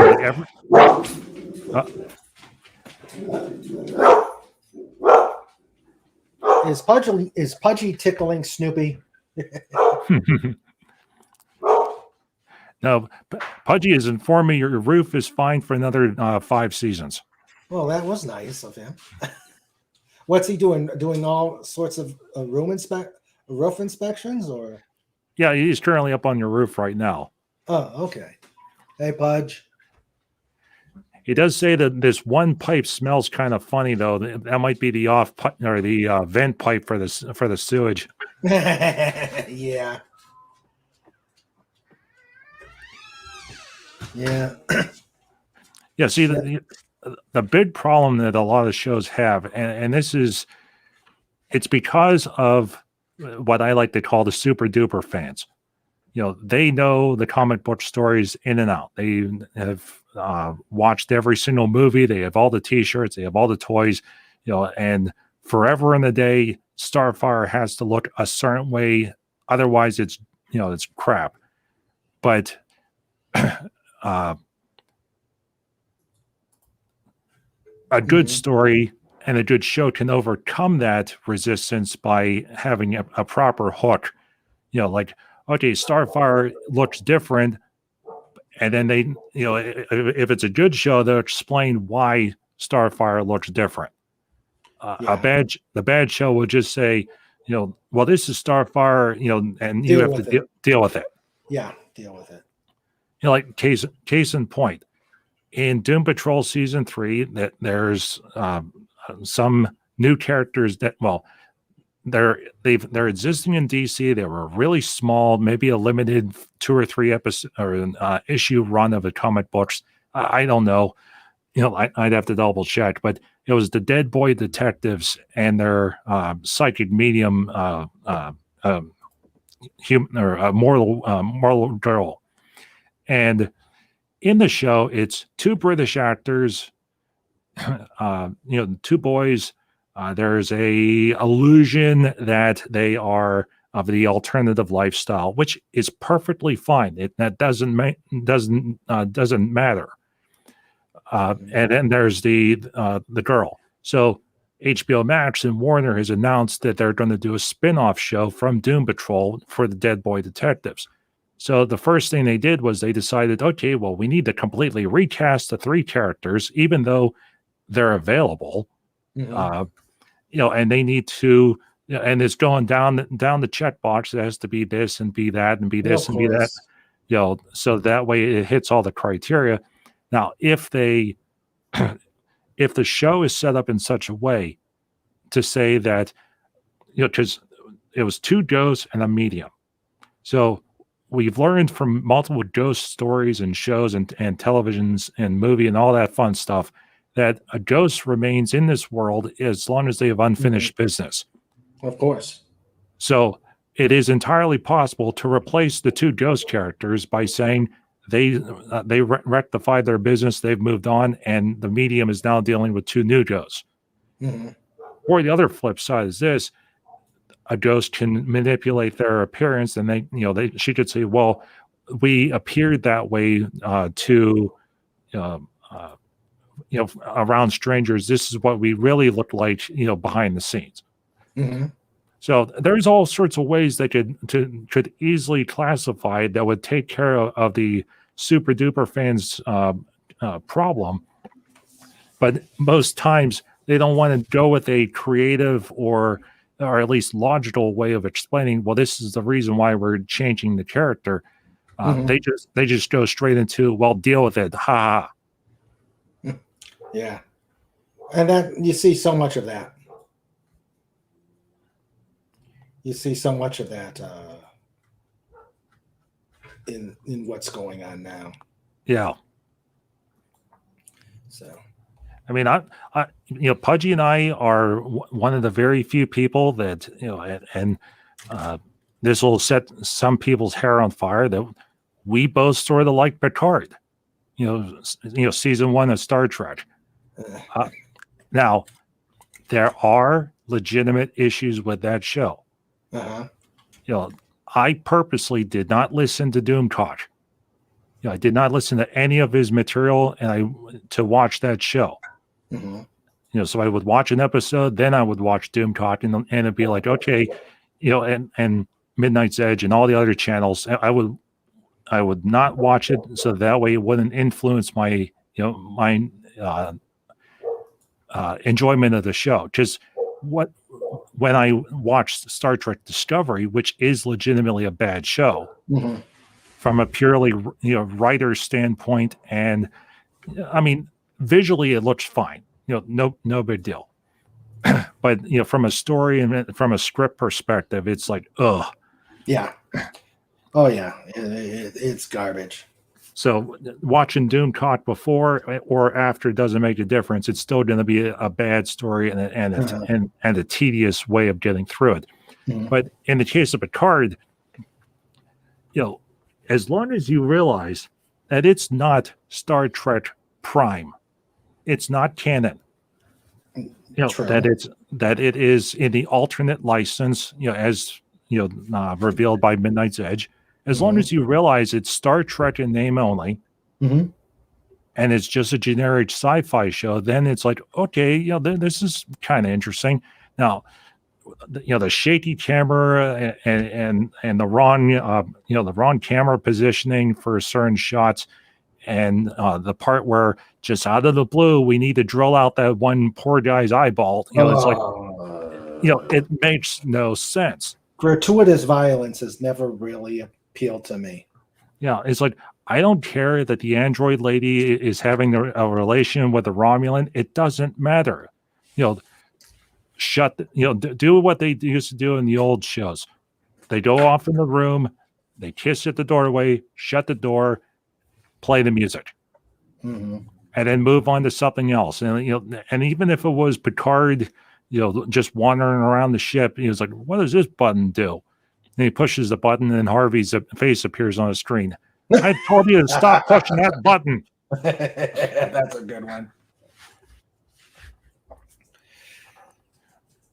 Is Pudgy tickling Snoopy? No, Pudgy has informed me your roof is fine for another 5 seasons. Well, that was nice of him. What's he doing? Doing all sorts of roof inspections, or? Yeah, he's currently up on your roof right now. Oh, okay. Hey, Pudge. He does say that this one pipe smells kind of funny, though. That might be the or the vent pipe for the sewage. Yeah. Yeah. Yeah. See, the big problem that a lot of shows have, and this is, it's because of what I like to call the super duper fans. They know the comic book stories in and out. They have watched every single movie. They have all the T-shirts. They have all the toys. And forever in the day, Starfire has to look a certain way. Otherwise, it's crap. But a good story and a good show can overcome that resistance by having a proper hook. Like, okay, Starfire looks different, and then they, if it's a good show, they'll explain why Starfire looks different. The bad show will just say, well, this is Starfire, and you have to deal with it. Yeah, deal with it. Like case in point, in Doom Patrol season 3, that there's some new characters that, well, they're existing in DC. They were really small, maybe a limited 2 or 3 episode or issue run of the comic books. I don't know. I'd have to double check, but it was the Dead Boy Detectives and their psychic medium, human or mortal girl. And in the show, it's 2 British actors, 2 boys. There's a illusion that they are of the alternative lifestyle, which is perfectly fine. That doesn't matter. And then there's the girl. So HBO Max and Warner has announced that they're going to do a spin-off show from Doom Patrol for the Dead Boy Detectives. So the first thing they did was they decided, okay, well, we need to completely recast the 3 characters, even though they're available. And they need to, and it's going down the checkbox. It has to be this and be that and be this and be that, so that way it hits all the criteria. Now, if the show is set up in such a way to say that, because it was 2 ghosts and a medium. So we've learned from multiple ghost stories and shows and televisions and movie and all that fun stuff that a ghost remains in this world as long as they have unfinished business. Of course. So it is entirely possible to replace the 2 ghost characters by saying they rectified their business, they've moved on, and the medium is now dealing with 2 new ghosts. Or the other flip side is this: a ghost can manipulate their appearance, and she could say, well, we appeared that way to around strangers. This is what we really look like, behind the scenes. So there's all sorts of ways that could easily classify that would take care of the super duper fans problem. But most times they don't want to go with a creative or at least logical way of explaining, well, this is the reason why we're changing the character. They just go straight into, well, deal with it. Ha. Yeah. And that you see so much of that. in what's going on now. Yeah. So I mean, Pudgy and I are one of the very few people that, and this will set some people's hair on fire, that we both sort of like Picard, season 1 of Star Trek. Now, there are legitimate issues with that show. I purposely did not listen to Doom Talk. I did not listen to any of his material to watch that show. So I would watch an episode, then I would watch Doom Talk, and it'd be like, okay, and Midnight's Edge and all the other channels. I would not watch it, so that way it wouldn't influence my enjoyment of the show. Because when I watched Star Trek Discovery, which is legitimately a bad show from a purely writer's standpoint, and I mean visually it looks fine, no big deal. But from a story and from a script perspective, it's like, ugh. Yeah. Oh yeah, it's garbage. So watching Doom Talk before or after doesn't make a difference. It's still going to be a bad story and a tedious way of getting through it. But in the case of Picard, as long as you realize that it's not Star Trek Prime, it's not canon. That it is in the alternate license, as revealed by Midnight's Edge. As long as you realize it's Star Trek in name only, and it's just a generic sci-fi show, then it's like, okay, this is kind of interesting. Now, the shaky camera and the wrong, the wrong camera positioning for certain shots, and the part where just out of the blue we need to drill out that one poor guy's eyeball. It's like, it makes no sense. Gratuitous violence has never really appealed to me. Yeah, it's like, I don't care that the android lady is having a relation with a Romulan. It doesn't matter. Do what they used to do in the old shows. They go off in the room, they kiss at the doorway, shut the door, play the music, and then move on to something else. And and even if it was Picard, just wandering around the ship, he was like, "What does this button do?" And he pushes the button, and Harvey's face appears on the screen. I told you to stop pushing that button. That's a good one.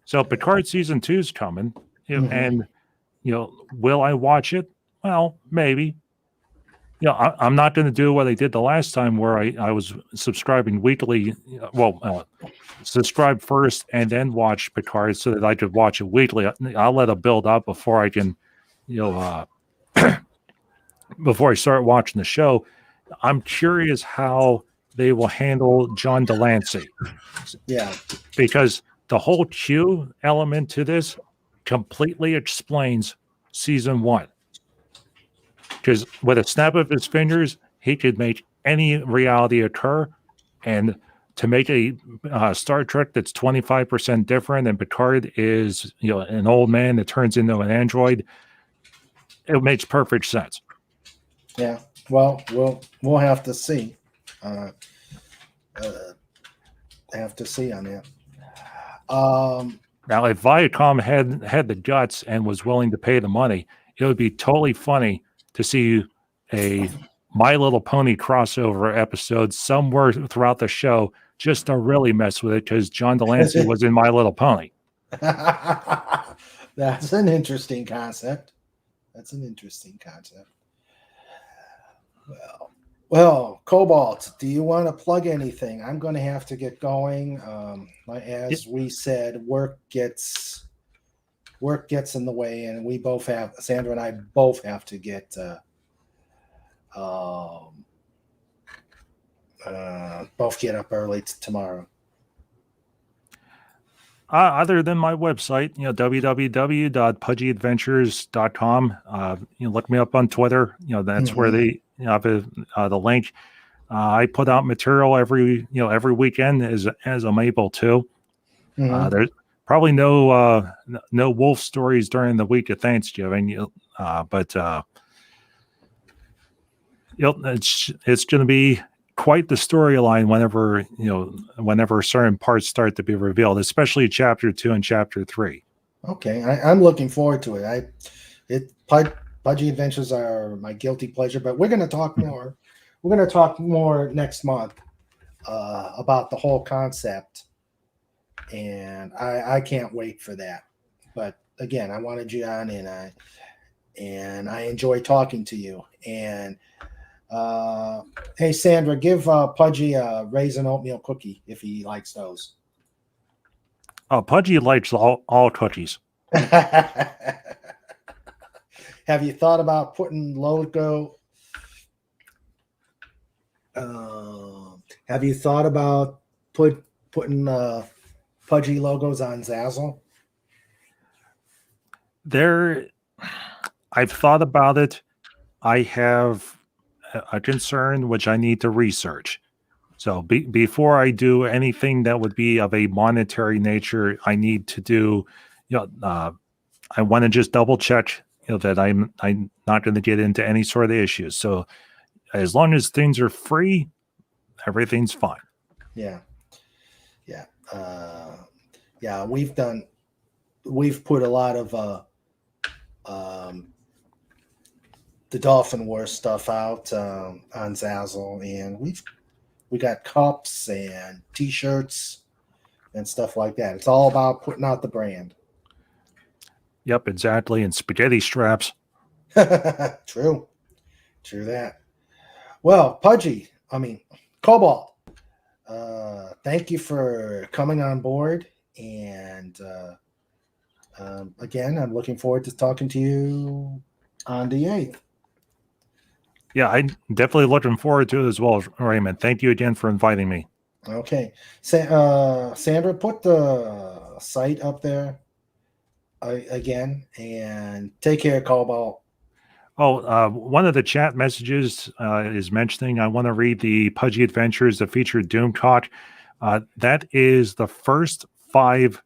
So Picard season 2 is coming, and will I watch it? Well, maybe. I'm not going to do what I did the last time, where I was subscribing weekly. Subscribe first and then watch Picard so that I could watch it weekly. I'll let it build up before I can, before I start watching the show. I'm curious how they will handle John Delancey. Yeah. Because the whole Q element to this completely explains season 1. Because with a snap of his fingers, he could make any reality occur. And to make a Star Trek that's 25% different, and Picard is, an old man that turns into an android, it makes perfect sense. Yeah. Well, we'll have to see. Have to see on that. Now, if Viacom had the guts and was willing to pay the money, it would be totally funny to see a My Little Pony crossover episode somewhere throughout the show, just to really mess with it, because John Delancey was in My Little Pony. That's an interesting concept. Well, Cobalt, do you want to plug anything? I'm going to have to get going. As we said, work gets in the way, and we both have, Sandra and I both have to get both get up early tomorrow. Other than my website, www.pudgyadventures.com. Look me up on Twitter. That's where they have the link. I put out material every weekend as I'm able to. There's probably no wolf stories during the week of Thanksgiving, but It's going to be quite the storyline whenever certain parts start to be revealed, especially chapter 2 and chapter 3. Okay, I'm looking forward to it. Pudgy Adventures are my guilty pleasure, but we're going to talk more. We're going to talk more next month about the whole concept, and I can't wait for that. But again, I wanted you on, and I enjoy talking to you. And hey, Sandra, give Pudgy a raisin oatmeal cookie if he likes those. Oh, Pudgy likes all cookies. Have you thought about putting logo? Have you thought about putting Pudgy logos on Zazzle? I've thought about it. I have a concern which I need to research. So before I do anything that would be of a monetary nature, I need to do, I want to just double check, that I'm not going to get into any sort of issues. So as long as things are free, everything's fine. Yeah. We've put a lot of the Dolphin Wars stuff out on Zazzle, and we got cups and T-shirts and stuff like that. It's all about putting out the brand. Yep, exactly. And spaghetti straps. True that. Well, Pudgy, Cobalt, thank you for coming on board, and again, I'm looking forward to talking to you on the 8th. Yeah, I'm definitely looking forward to it as well, Raymond. Thank you again for inviting me. Okay. Sandra, put the site up there again, and take care, Cobalt. Oh, one of the chat messages is mentioning, I want to read the Pudgy Adventures, the featured Doomcock. That is the first 5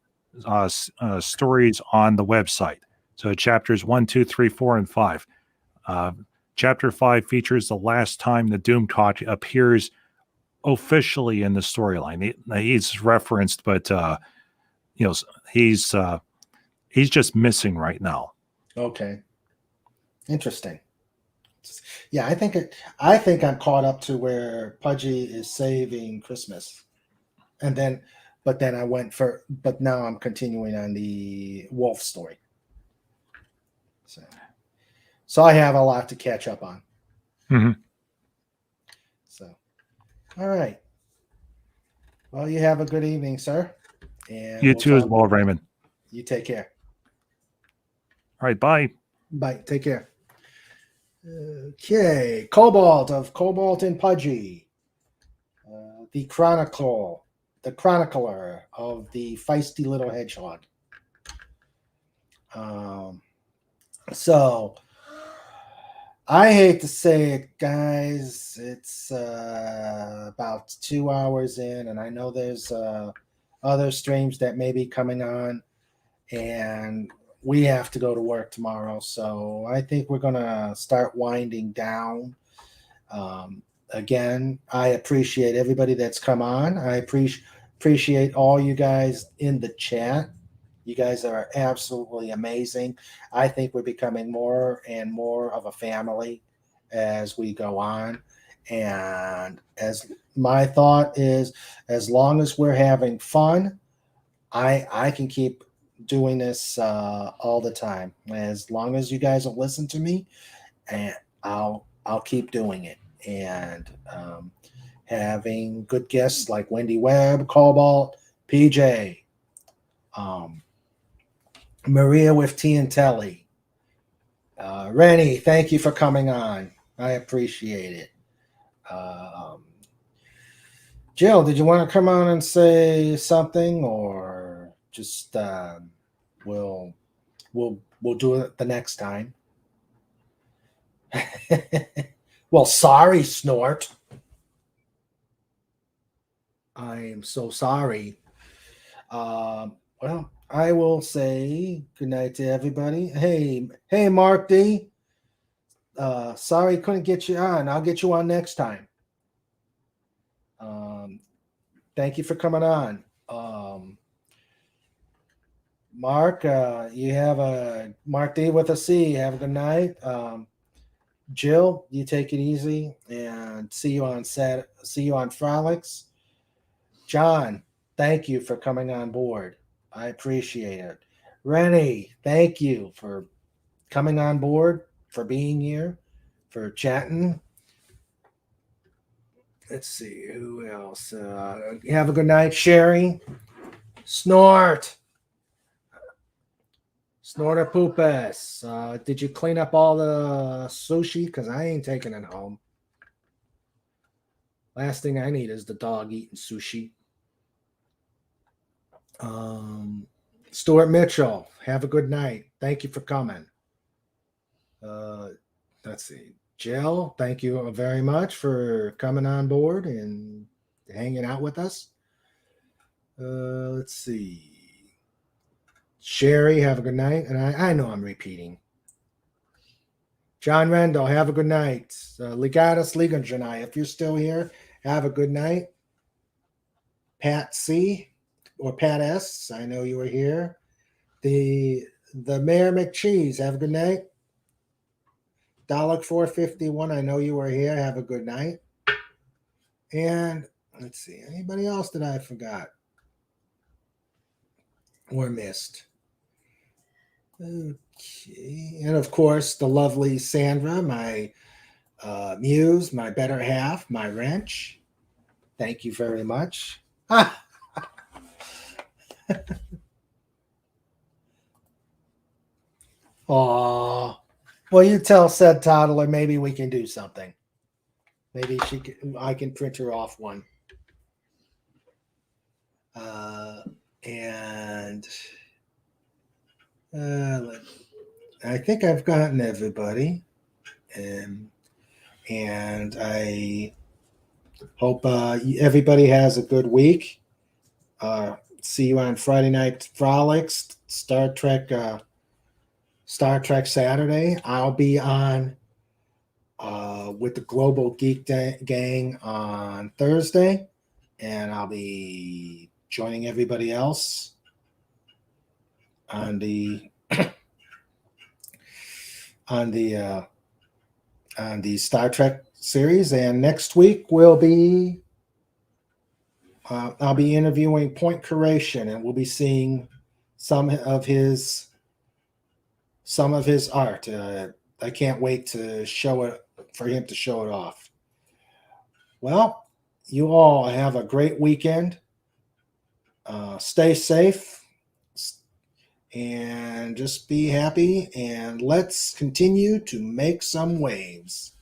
stories on the website. So chapters 1, 2, 3, 4, and 5. Chapter 5 features the last time the Doomcock appears officially in the storyline. He's referenced, but he's just missing right now. Okay. Interesting. Yeah, I think I'm caught up to where Pudgy is saving Christmas, but then but now I'm continuing on the Wolf story. So I have a lot to catch up on. Mm-hmm. So, all right. Well, you have a good evening, sir. And you too as well, Raymond. You take care. All right, bye. Bye. Take care. Okay, Cobalt of Cobalt and Pudgy, the chronicler of the feisty little hedgehog. So I hate to say it, guys. It's about 2 hours in, and I know there's other streams that may be coming on, and we have to go to work tomorrow. So I think we're going to start winding down. Again, I appreciate everybody that's come on. I appreciate all you guys in the chat. You guys are absolutely amazing. I think we're becoming more and more of a family as we go on. And as my thought is, as long as we're having fun, I can keep doing this all the time. As long as you guys will listen to me, and I'll keep doing it. And having good guests like Wendy Webb, Cobalt, PJ, Maria with Tea and Telly. Rennie, thank you for coming on. I appreciate it. Jill, did you want to come on and say something, or just we'll do it the next time? Well, sorry, Snort. I am so sorry. Well, I will say good night to everybody. Hey, Mark D. Sorry couldn't get you on. I'll get you on next time. Thank you for coming on. Mark, you have a Mark D with a C. Have a good night. Jill, you take it easy and see you on Frolics. John, thank you for coming on board. I appreciate it. Rennie, thank you for coming on board, for being here, for chatting. Let's see who else. Have a good night, Sherry. Snort. Snorter Poopus. Did you clean up all the sushi? Because I ain't taking it home. Last thing I need is the dog eating sushi. Stuart Mitchell, have a good night. Thank you for coming. Let's see. Jill, thank you very much for coming on board and hanging out with us. Let's see. Sherry, have a good night. And I know I'm repeating. John Rendell, have a good night. Legatus Liganjanai, if you're still here, have a good night. Pat C. or Pat S. I know you were here. The Mayor McCheese, have a good night. $451, I know you were here. Have a good night. And let's see, anybody else that I forgot or missed? Okay. And of course, the lovely Sandra, my muse, my better half, my wrench. Thank you very much. Oh, well, you tell said toddler maybe we can do something. Maybe I can print her off one. And I think I've gotten everybody. And I hope everybody has a good week. See you on Friday Night Frolics, Star Trek Saturday. I'll be on with the Global Geek Gang on Thursday, and I'll be joining everybody else on the on the Star Trek series. And next week will be I'll be interviewing Point Curation, and we'll be seeing some of his art. I can't wait to show it for him to show it off. Well, you all have a great weekend. Stay safe and just be happy, and let's continue to make some waves.